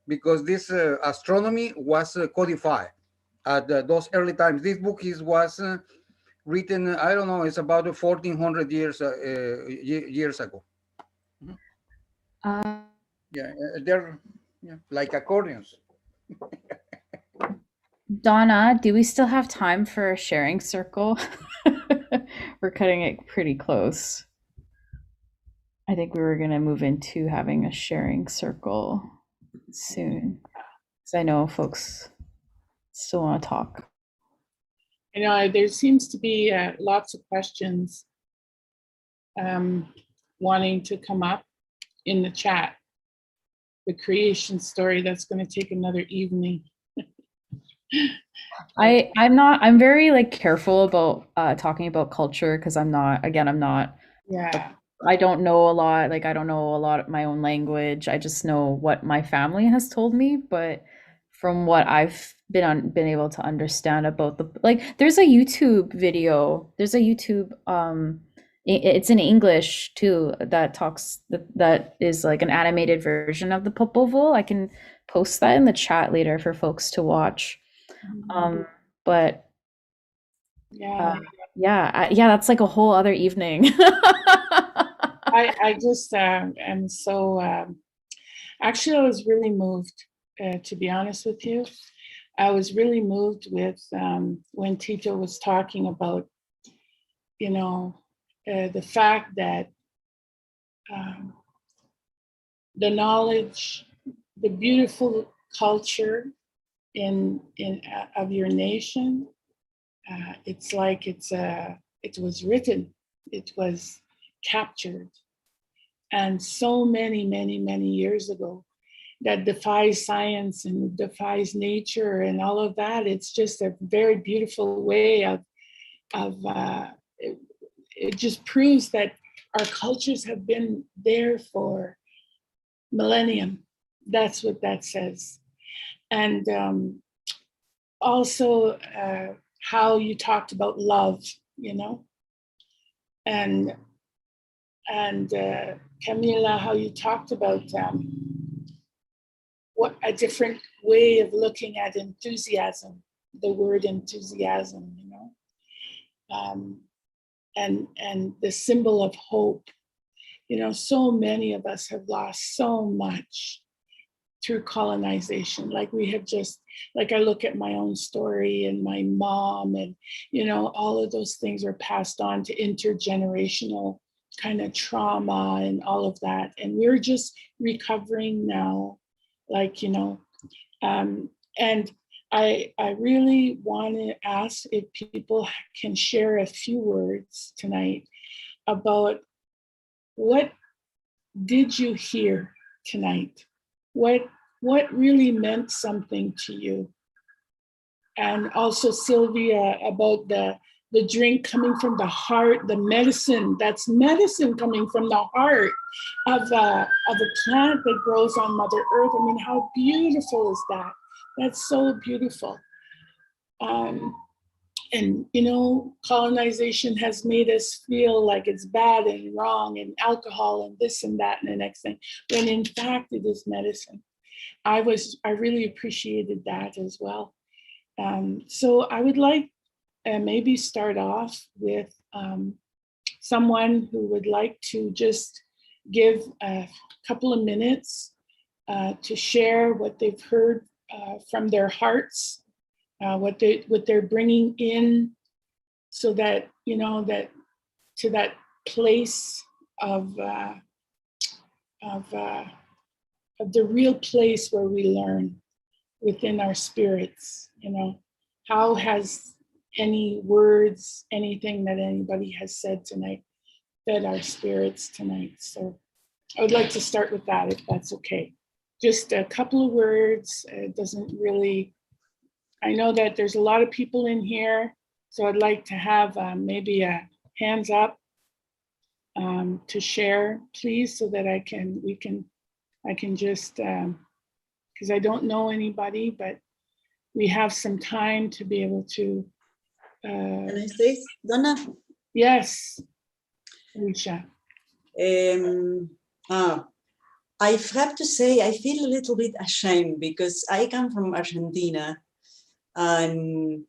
because this astronomy was codified at those early times. This book was written, I don't know, it's about 1,400 years ago. They're like accordions. Donna, do we still have time for a sharing circle? We're cutting it pretty close. I think we were going to move into having a sharing circle soon, because I know folks still want to talk. There seems to be lots of questions wanting to come up in the chat. The creation story, that's going to take another evening. I'm very careful about talking about culture, because I'm not. Yeah. I don't know a lot. I don't know a lot of my own language. I just know what my family has told me. But from what I've been able to understand about the, like, there's a YouTube video. There's a YouTube it's in English too, that talks, that is like an animated version of the Popovo. I can post that in the chat later for folks to watch. But Yeah. yeah, that's like a whole other evening. I just am so, actually, I was really moved, to be honest with you. I was really moved with when Tito was talking about, you know, the fact that the knowledge, the beautiful culture of your nation, it's like it was written, it was captured, and so many years ago, that defies science and defies nature and all of that. It's just a very beautiful way of it just proves that our cultures have been there for millennium. That's what that says. And also how you talked about love, you know, and Camila, how you talked about what a different way of looking at enthusiasm, the word enthusiasm, you know, and the symbol of hope. You know, so many of us have lost so much through colonization. Like we have just, like I look at my own story and my mom, and, you know, all of those things are passed on to intergenerational kind of trauma and all of that. And we're just recovering now, like, you know, and I really want to ask if people can share a few words tonight about what did you hear tonight? What really meant something to you? And also Sylvia, about the drink coming from the heart, the medicine, that's medicine coming from the heart of a plant that grows on Mother Earth. I mean, how beautiful is that? That's so beautiful. And, you know, colonization has made us feel like it's bad and wrong and alcohol and this and that and the next thing, when in fact it is medicine. I really appreciated that as well. So I would like maybe start off with someone who would like to just give a couple of minutes to share what they've heard from their hearts, what they're bringing in, so that, you know, that to that place of the real place where we learn within our spirits. You know, how has any words, anything that anybody has said tonight fed our spirits tonight? So I would like to start with that, if that's okay. Just a couple of words. It doesn't really, I know that there's a lot of people in here, so I'd like to have maybe a hands up to share, please, so that I can just, because I don't know anybody, but we have some time to be able to. Can I say, Donna? Yes, Alicia. I have to say, I feel a little bit ashamed because I come from Argentina and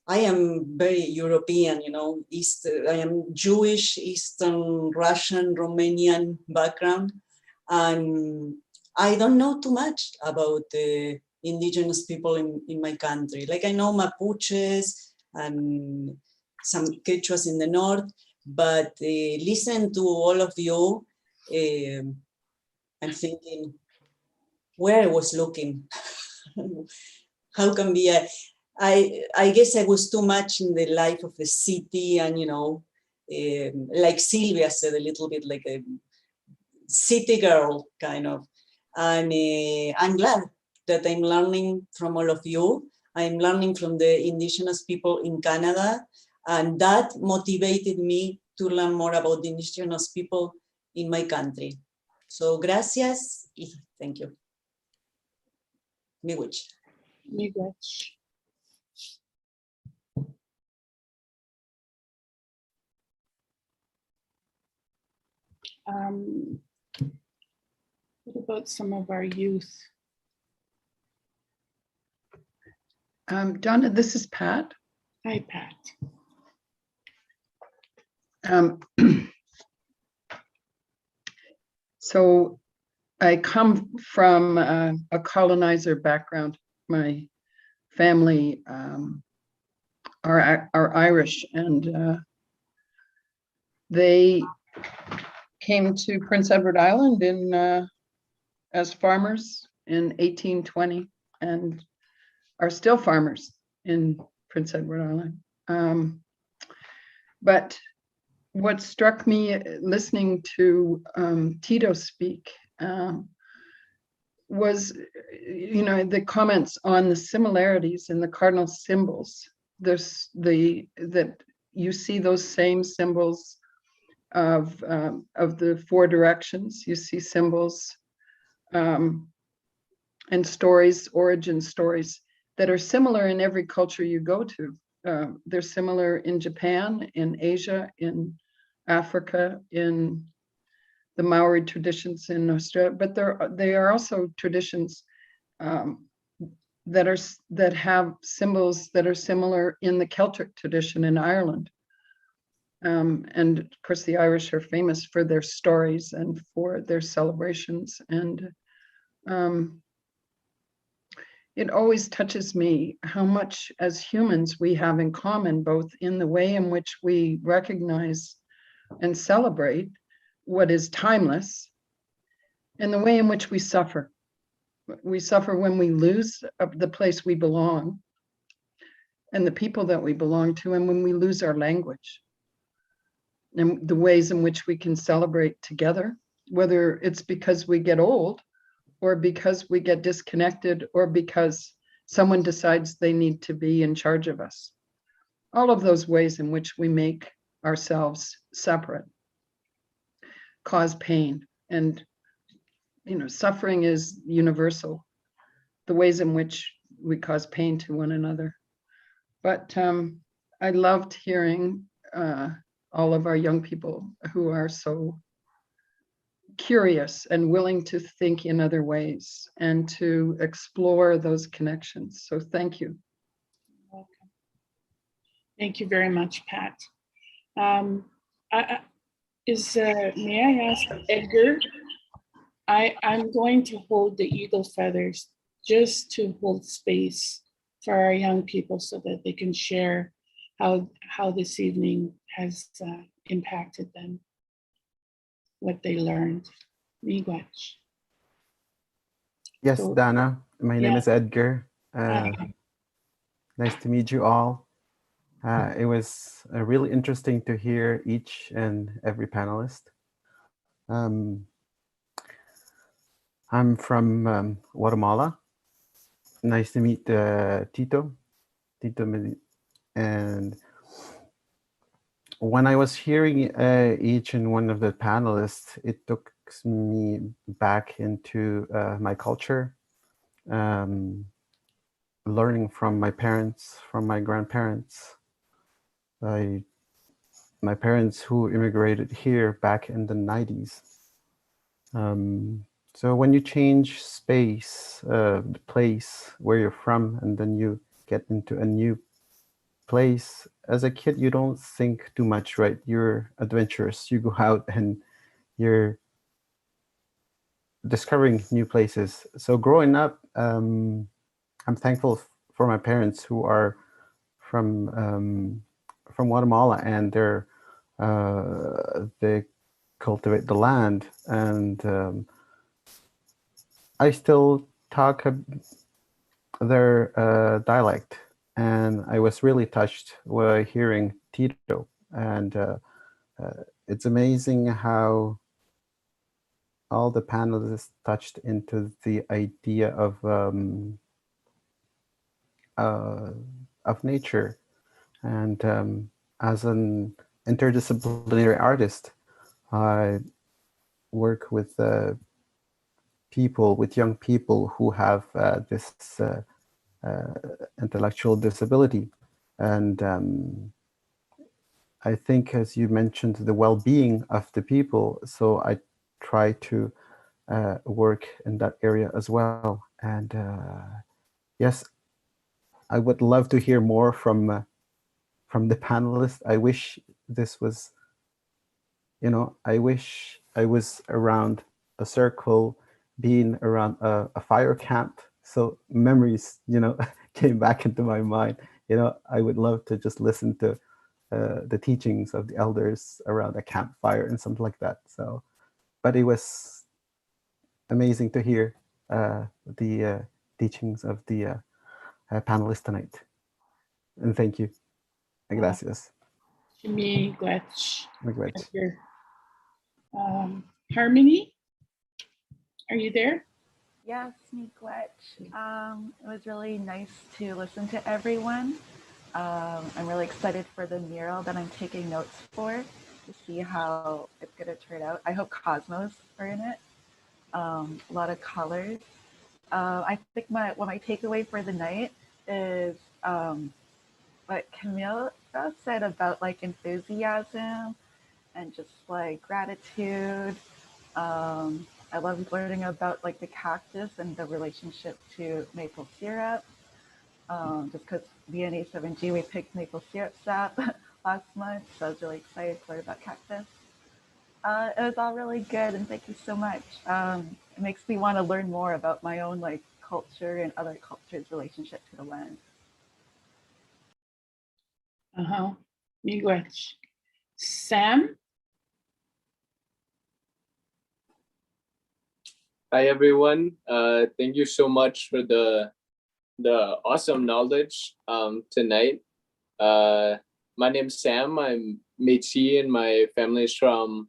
I am very European, you know, I am Jewish, Eastern Russian, Romanian background, and I don't know too much about the indigenous people in my country. Like I know Mapuches and some Quechuas in the north, but listen to all of you, I'm thinking where I was looking. How can be I guess I was too much in the life of the city, and, you know, like Sylvia said, a little bit like a city girl kind of. And I'm glad that I'm learning from all of you. I'm learning from the indigenous people in Canada, and that motivated me to learn more about the indigenous people in my country. So gracias y thank you. Miigwech. Miigwech. What about some of our youth? Donna, this is Pat. Hi, Pat. So I come from a colonizer background. My family are Irish, and they came to Prince Edward Island as farmers in 1820 and are still farmers in Prince Edward Island. But what struck me listening to Tito speak was, the comments on the similarities in the cardinal symbols. That you see those same symbols of the four directions. You see symbols and stories, origin stories that are similar in every culture you go to. They're similar in Japan, in Asia, in Africa, in the Maori traditions in Australia, but they are also traditions that have symbols that are similar in the Celtic tradition in Ireland. And of course, the Irish are famous for their stories and for their celebrations. And it always touches me how much as humans we have in common, both in the way in which we recognize and celebrate what is timeless and the way in which we suffer. We suffer when we lose the place we belong and the people that we belong to, and when we lose our language and the ways in which we can celebrate together, whether it's because we get old or because we get disconnected or because someone decides they need to be in charge of us. All of those ways in which we make ourselves separate cause pain. And suffering is universal, the ways in which we cause pain to one another. But I loved hearing all of our young people who are so curious and willing to think in other ways and to explore those connections. So thank you. Welcome. Thank you very much, Pat. May I ask Edgar? I'm going to hold the eagle feathers just to hold space for our young people so that they can share how this evening has impacted them, what they learned. Miigwech. Yes, So, Donna, my name is Edgar. Hi. Nice to meet you all. It was really interesting to hear each and every panelist. I'm from Guatemala. Nice to meet Tito. And when I was hearing each and one of the panelists, it took me back into my culture, learning from my parents, from my grandparents, my parents who immigrated here back in the 90s. So when you change space, the place where you're from, and then you get into a new place, as a kid, you don't think too much, right? You're adventurous. You go out and you're discovering new places. So growing up, I'm thankful for my parents who are from Guatemala, and they cultivate the land, and I still talk their dialect, and I was really touched by hearing Tito, and it's amazing how all the panelists touched into the idea of nature. And as an interdisciplinary artist, I work with young people who have this intellectual disability. And I think, as you mentioned, the well-being of the people. So I try to work in that area as well. And yes, I would love to hear more from the panelists. I wish this was, I wish I was around a circle, being around a fire camp. So memories, came back into my mind. I would love to just listen to the teachings of the elders around a campfire and something like that. So, but it was amazing to hear the teachings of the panelists tonight. And thank you. Gracias. Miigwech. Miigwech. Harmony, are you there? Yes, miigwech. It was really nice to listen to everyone. I'm really excited for the mural that I'm taking notes for to see how it's going to turn out. I hope cosmos are in it. A lot of colors. I think my takeaway for the night is what Camille said about like enthusiasm and just like gratitude. I love learning about like the cactus and the relationship to maple syrup. Just because being A7G, we picked maple syrup sap last month, so I was really excited to learn about cactus. It was all really good, and thank you so much. It makes me want to learn more about my own like culture and other cultures' relationship to the land. Miigwech. Sam? Hi everyone. Thank you so much for the awesome knowledge tonight. My name's Sam. I'm Métis, and my family is from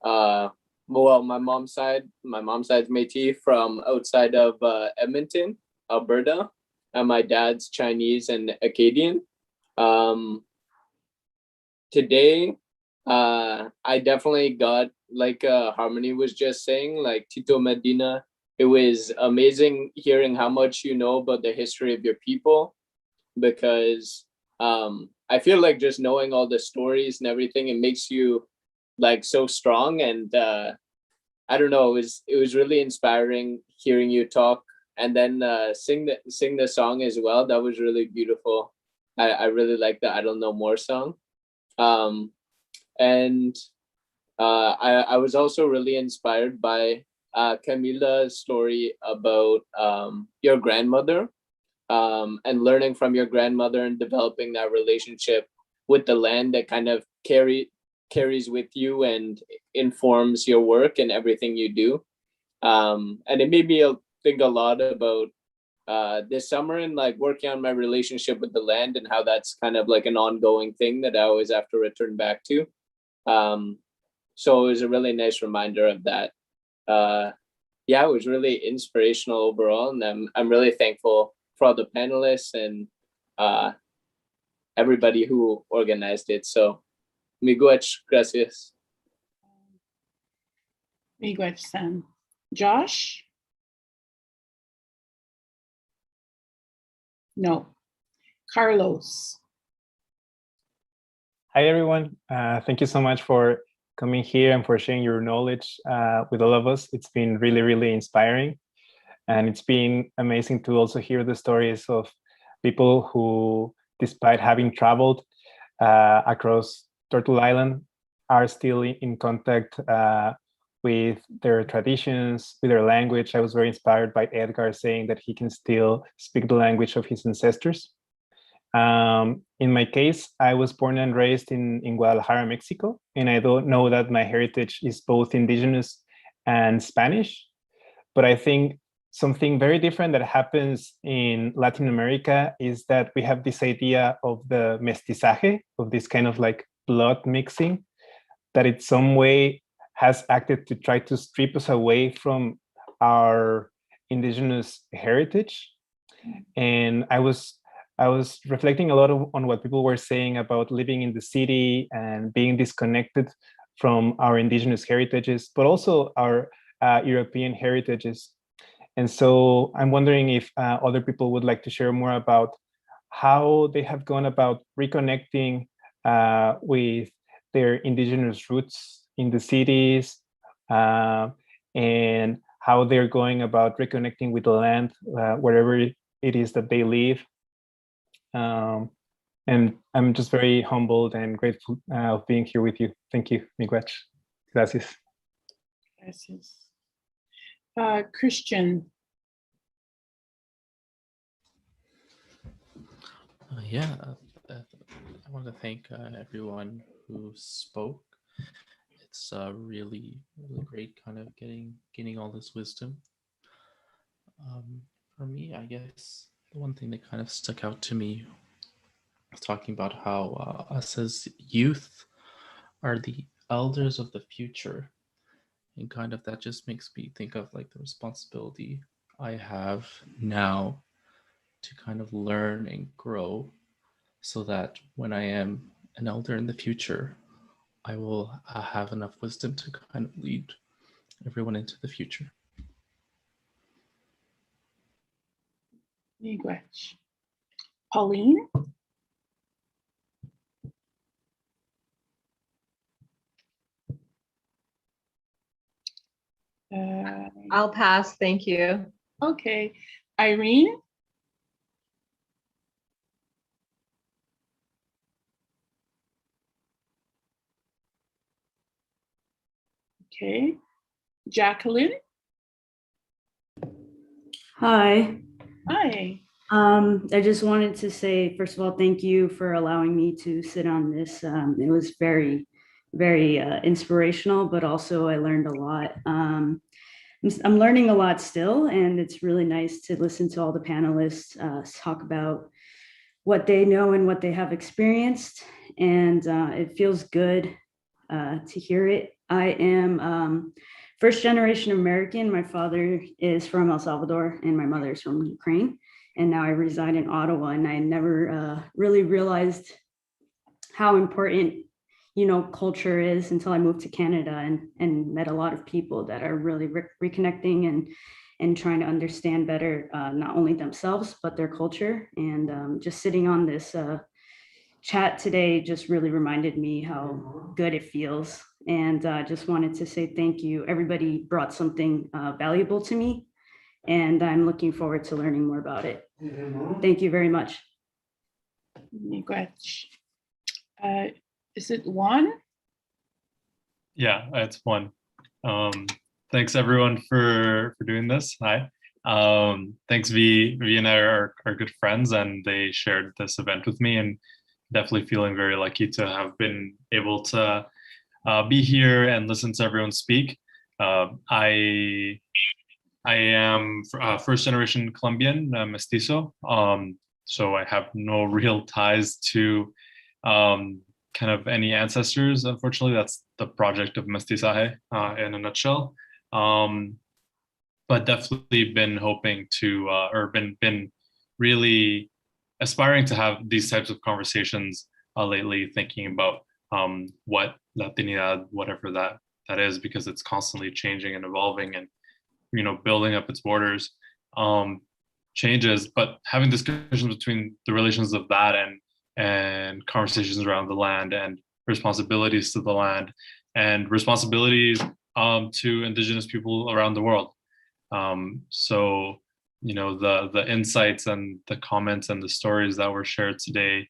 my mom's side's Métis from outside of Edmonton, Alberta, and my dad's Chinese and Acadian. Today, I definitely got, like Harmony was just saying, like Tito Medina, it was amazing hearing how much you know about the history of your people, because I feel like just knowing all the stories and everything, it makes you like so strong. And I don't know, it was really inspiring hearing you talk, and then sing the song as well. That was really beautiful. I really like the I Don't Know More song. And I was also really inspired by Camila's story about your grandmother, and learning from your grandmother and developing that relationship with the land that kind of carries with you and informs your work and everything you do. And it made me think a lot about this summer and like working on my relationship with the land and how that's kind of like an ongoing thing that I always have to return back to. So it was a really nice reminder of that. Yeah, it was really inspirational overall, and I'm really thankful for all the panelists and everybody who organized it. So, miigwech, gracias. Miigwech, Sam. Josh? No. Carlos? Hi, everyone. Thank you so much for coming here and for sharing your knowledge with all of us. It's been really, really inspiring. And it's been amazing to also hear the stories of people who, despite having traveled across Turtle Island, are still in contact with their traditions, with their language. I was very inspired by Edgar saying that he can still speak the language of his ancestors. In my case, I was born and raised in Guadalajara, Mexico, and I don't know that my heritage is both Indigenous and Spanish, but I think something very different that happens in Latin America is that we have this idea of the mestizaje, of this kind of like blood mixing, that in some way has acted to try to strip us away from our Indigenous heritage. And I was reflecting a lot on what people were saying about living in the city and being disconnected from our Indigenous heritages, but also our European heritages. And so I'm wondering if other people would like to share more about how they have gone about reconnecting with their indigenous roots in the cities, and how they're going about reconnecting with the land wherever it is that they live. And I'm just very humbled and grateful of being here with you. Thank you, Miigwech. Gracias. Gracias. Christian. I want to thank everyone who spoke. It's really great kind of gaining all this wisdom. For me, I guess the one thing that kind of stuck out to me was talking about how us as youth are the elders of the future. And kind of that just makes me think of like the responsibility I have now to kind of learn and grow, so that when I am an elder in the future, I will have enough wisdom to kind of lead everyone into the future. Miigwech. Pauline? I'll pass, thank you. Okay. Irene? Okay. Jacqueline? Hi. Hi. I just wanted to say, first of all, thank you for allowing me to sit on this. It was very, very inspirational, but also I learned a lot. I'm learning a lot still, and it's really nice to listen to all the panelists talk about what they know and what they have experienced. And it feels good to hear it. I am first generation American. My father is from El Salvador and my mother is from Ukraine. And now I reside in Ottawa, and I never really realized how important, culture is until I moved to Canada and met a lot of people that are really reconnecting and trying to understand better, not only themselves, but their culture. And just sitting on this chat today just really reminded me how good it feels. And I just wanted to say thank you. Everybody brought something valuable to me, and I'm looking forward to learning more about it. Thank you very much. Miigwech. Is it Juan? Yeah, it's Juan. Thanks everyone for doing this. Hi. Thanks V and I are good friends, and they shared this event with me, and definitely feeling very lucky to have been able to be here and listen to everyone speak. I am first generation Colombian, mestizo, so I have no real ties to kind of any ancestors. Unfortunately, that's the project of mestizaje in a nutshell. But definitely been hoping to, or been really aspiring to have these types of conversations lately, thinking about what Latinidad, whatever that is, because it's constantly changing and evolving and, building up its borders, changes, but having discussions between the relations of that and conversations around the land and responsibilities to the land and responsibilities to Indigenous people around the world. So, the insights and the comments and the stories that were shared today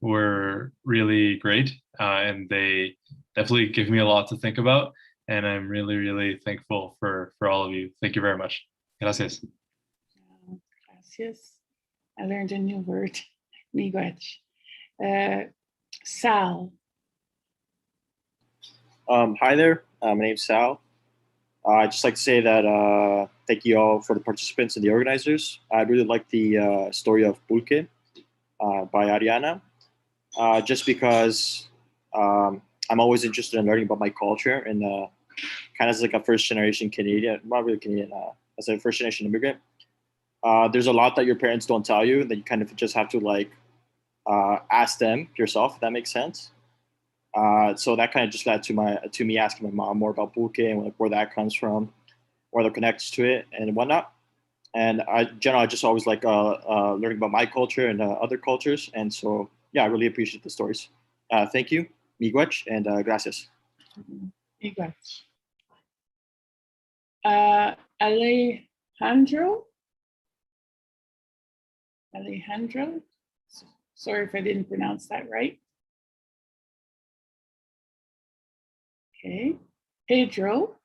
were really great, and they definitely give me a lot to think about. And I'm really, really thankful for all of you. Thank you very much. Gracias. Gracias. I learned a new word. Miigwech. Sal. Hi there. My name's Sal. I'd just like to say that thank you all for the participants and the organizers. I really like the story of Pulque by Ariana, just because I'm always interested in learning about my culture and kind of as like a first generation Canadian, not really Canadian, as a first generation immigrant. There's a lot that your parents don't tell you that you kind of just have to ask them yourself, if that makes sense. So that kind of just led to me asking my mom more about Pulque and where that comes from, where that connects to it and whatnot. And I just always like learning about my culture and other cultures. And so, yeah, I really appreciate the stories. Thank you, miigwech, and gracias. Miigwech. Alejandro, sorry if I didn't pronounce that right. Okay, Pedro,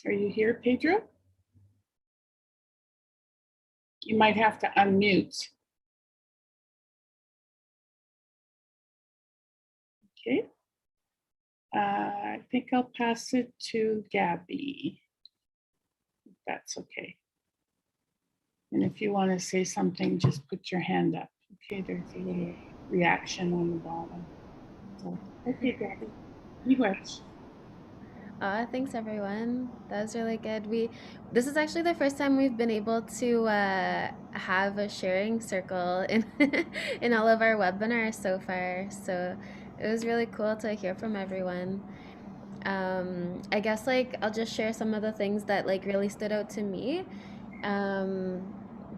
are you here, Pedro? You might have to unmute. Okay, I think I'll pass it to Gabby, if that's okay. And if you want to say something, just put your hand up. Okay, there's a little reaction on the bottom. So, okay, Gabby, you watch. Thanks everyone. That was really good. This is actually the first time we've been able to have a sharing circle in in all of our webinars so far. So it was really cool to hear from everyone. I guess like I'll just share some of the things that like really stood out to me.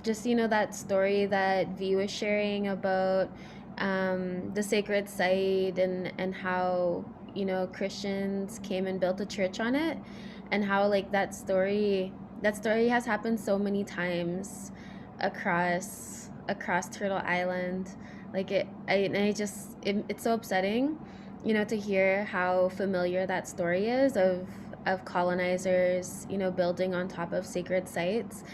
Just that story that V was sharing about the sacred site and how Christians came and built a church on it, and how like that story has happened so many times across Turtle Island. Like it's so upsetting, to hear how familiar that story is of colonizers, building on top of sacred sites.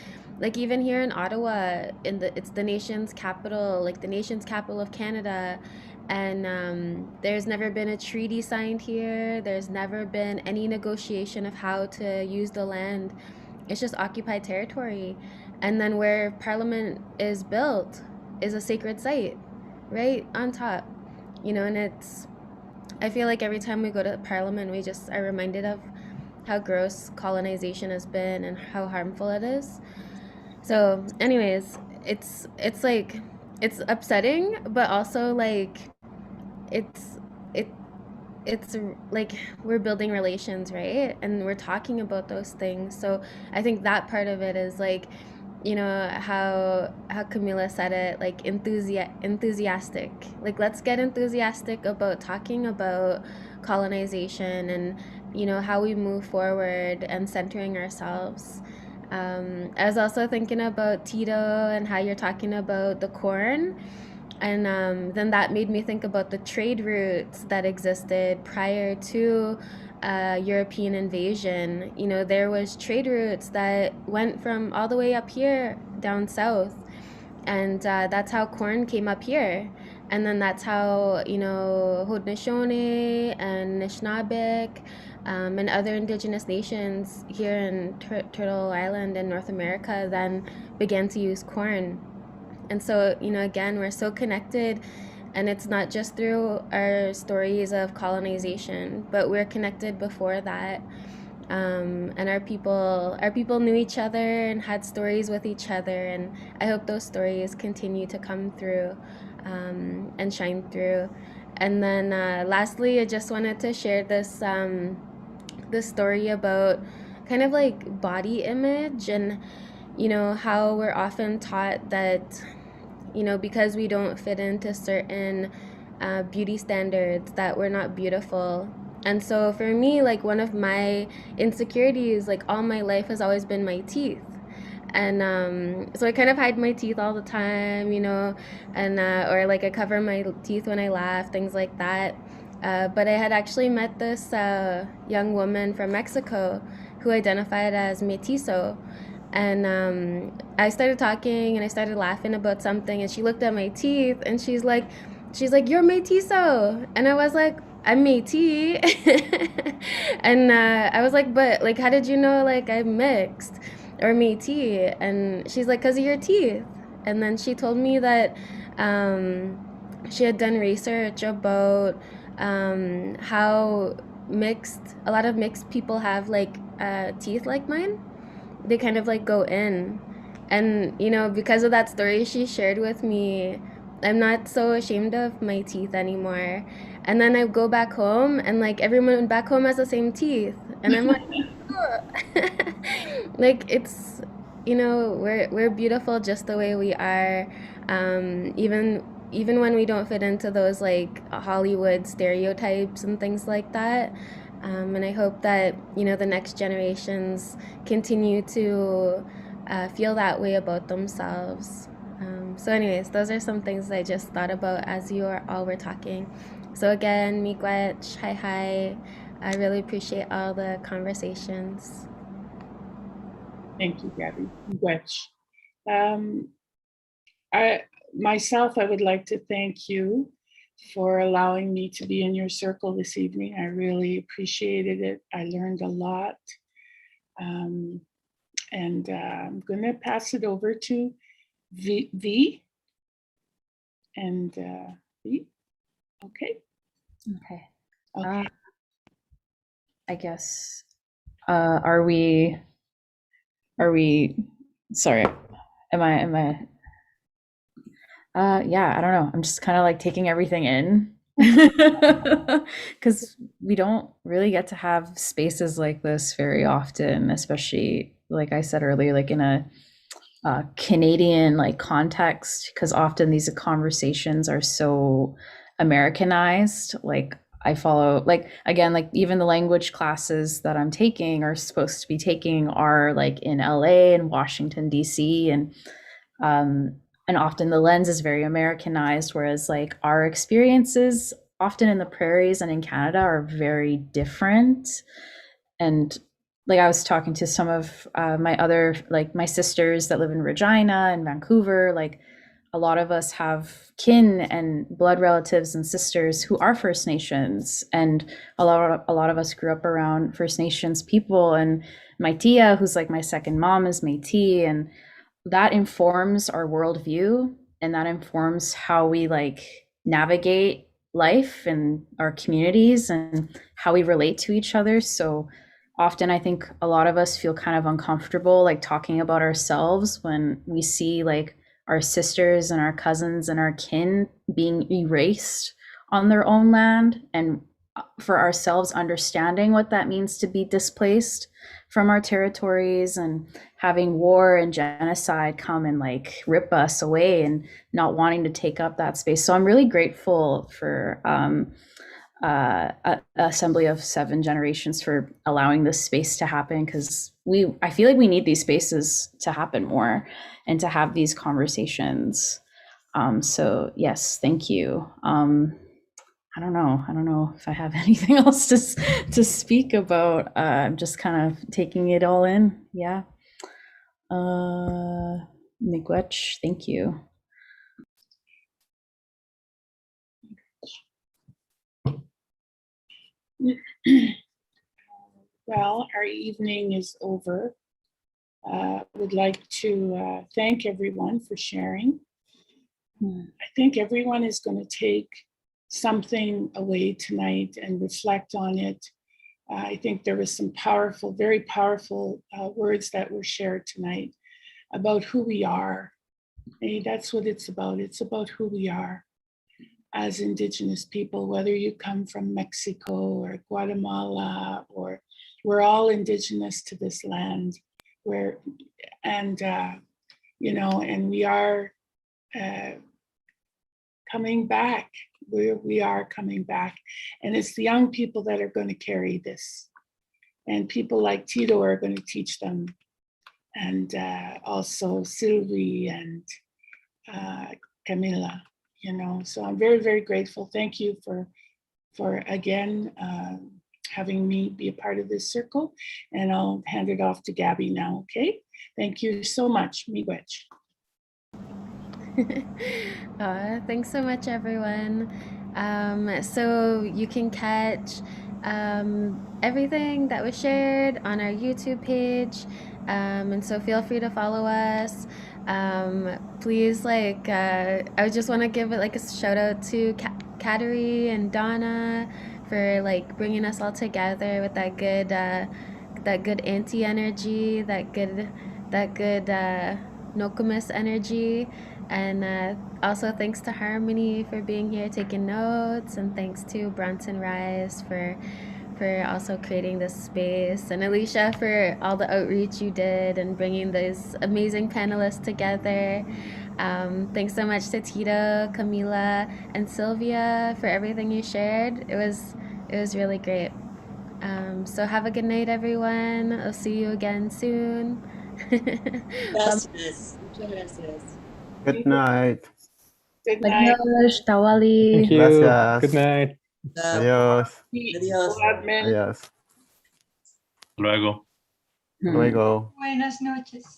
Like even here in Ottawa, it's the nation's capital, like the nation's capital of Canada, and there's never been a treaty signed here. There's never been any negotiation of how to use the land. It's just occupied territory. And then where Parliament is built is a sacred site, right on top, and I feel like every time we go to Parliament, we just are reminded of how gross colonization has been and how harmful it is. So anyways, it's like, it's upsetting, but also like it's like we're building relations, right? And we're talking about those things. So I think that part of it is like, how Camila said it, like enthusiastic. Like let's get enthusiastic about talking about colonization and how we move forward and centering ourselves. I was also thinking about Tito and how you're talking about the corn. And then that made me think about the trade routes that existed prior to European invasion. There was trade routes that went from all the way up here down south. And that's how corn came up here. And then that's how, Haudenosaunee and Anishinaabeg and other Indigenous nations here in Turtle Island in North America then began to use corn. And so, again, we're so connected, and it's not just through our stories of colonization, but we're connected before that. And our people knew each other and had stories with each other, and I hope those stories continue to come through and shine through. And then lastly, I just wanted to share this story about kind of like body image and how we're often taught that because we don't fit into certain beauty standards that we're not beautiful. And so for me, like one of my insecurities like all my life has always been my teeth. And so I kind of hide my teeth all the time, and or like I cover my teeth when I laugh, things like that. But I had actually met this young woman from Mexico who identified as mestizo. And I started talking and I started laughing about something, and she looked at my teeth and she's like, "You're mestizo." And I was like, "I'm Métis." And I was like, "But like, how did you know like I'm mixed or Métis?" And she's like, "'Cause of your teeth." And then she told me that she had done research about how a lot of mixed people have like teeth like mine. They kind of like go in, and because of that story she shared with me, I'm not so ashamed of my teeth anymore. And then I go back home and like everyone back home has the same teeth, And I'm like, "Oh." Like it's, we're beautiful just the way we are. Even when we don't fit into those like Hollywood stereotypes and things like that. And I hope that, the next generations continue to feel that way about themselves. So anyways, those are some things I just thought about as you all were talking. So again, miigwech, hi. I really appreciate all the conversations. Thank you, Gabby. Miigwech. I would like to thank you for allowing me to be in your circle this evening. I really appreciated it. I learned a lot. And I'm going to pass it over to V. And V, okay. Okay. I guess, are we, sorry, yeah, I don't know. I'm just kind of like taking everything in because we don't really get to have spaces like this very often, especially like I said earlier, like in a Canadian like context, because often these conversations are so Americanized. Like I follow, like again, like even the language classes that I'm taking or supposed to be taking are like in LA and Washington DC, and often the lens is very Americanized, whereas like our experiences often in the prairies and in Canada are very different. And like I was talking to some of my other, like my sisters that live in Regina and Vancouver, like a lot of us have kin and blood relatives and sisters who are First Nations, and a lot of us grew up around First Nations people. And my tia, who's like my second mom, is Métis, and that informs our worldview, and that informs how we like navigate life and our communities and how we relate to each other. So often I think a lot of us feel kind of uncomfortable like talking about ourselves when we see like our sisters and our cousins and our kin being erased on their own land, and for ourselves understanding what that means to be displaced from our territories and having war and genocide come and like rip us away and not wanting to take up that space. So I'm really grateful for Assembly of Seven Generations for allowing this space to happen, because I feel like we need these spaces to happen more and to have these conversations. So yes, thank you. I don't know if I have anything else to speak about. I'm just kind of taking it all in. Yeah. Miigwech, thank you. Well, our evening is over. I would like to thank everyone for sharing. I think everyone is going to take something away tonight and reflect on it. I think there was some powerful, very powerful words that were shared tonight about who we are. Hey, that's what it's about. It's about who we are as Indigenous people, whether you come from Mexico or Guatemala, or we're all Indigenous to this land. And we are coming back. We are coming back. And it's the young people that are going to carry this. And people like Tito are going to teach them. And also Sylvie and Camila, So I'm very, very grateful. Thank you for again, having me be a part of this circle. And I'll hand it off to Gabby now, okay? Thank you so much. Miigwech. Thanks so much, everyone. So you can catch everything that was shared on our YouTube page. And so feel free to follow us. Please, I just want to give it like a shout out to Kateri and Donna for like bringing us all together with that good auntie energy, that good Nokomis energy. And also thanks to Harmony for being here taking notes, and thanks to Bronson Rise for for also creating this space, and Alicia for all the outreach you did and bringing those amazing panelists together. Thanks so much to Tito, Camila, and Sylvia for everything you shared. It was really great. So have a good night, everyone. I'll see you again soon. Gracias, muchas gracias. Good night. Good night. Adios, Tawali. Thank you. Gracias. Good night. Adiós. Adiós. Adiós. Luego. Luego. Buenas noches.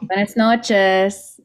Buenas noches.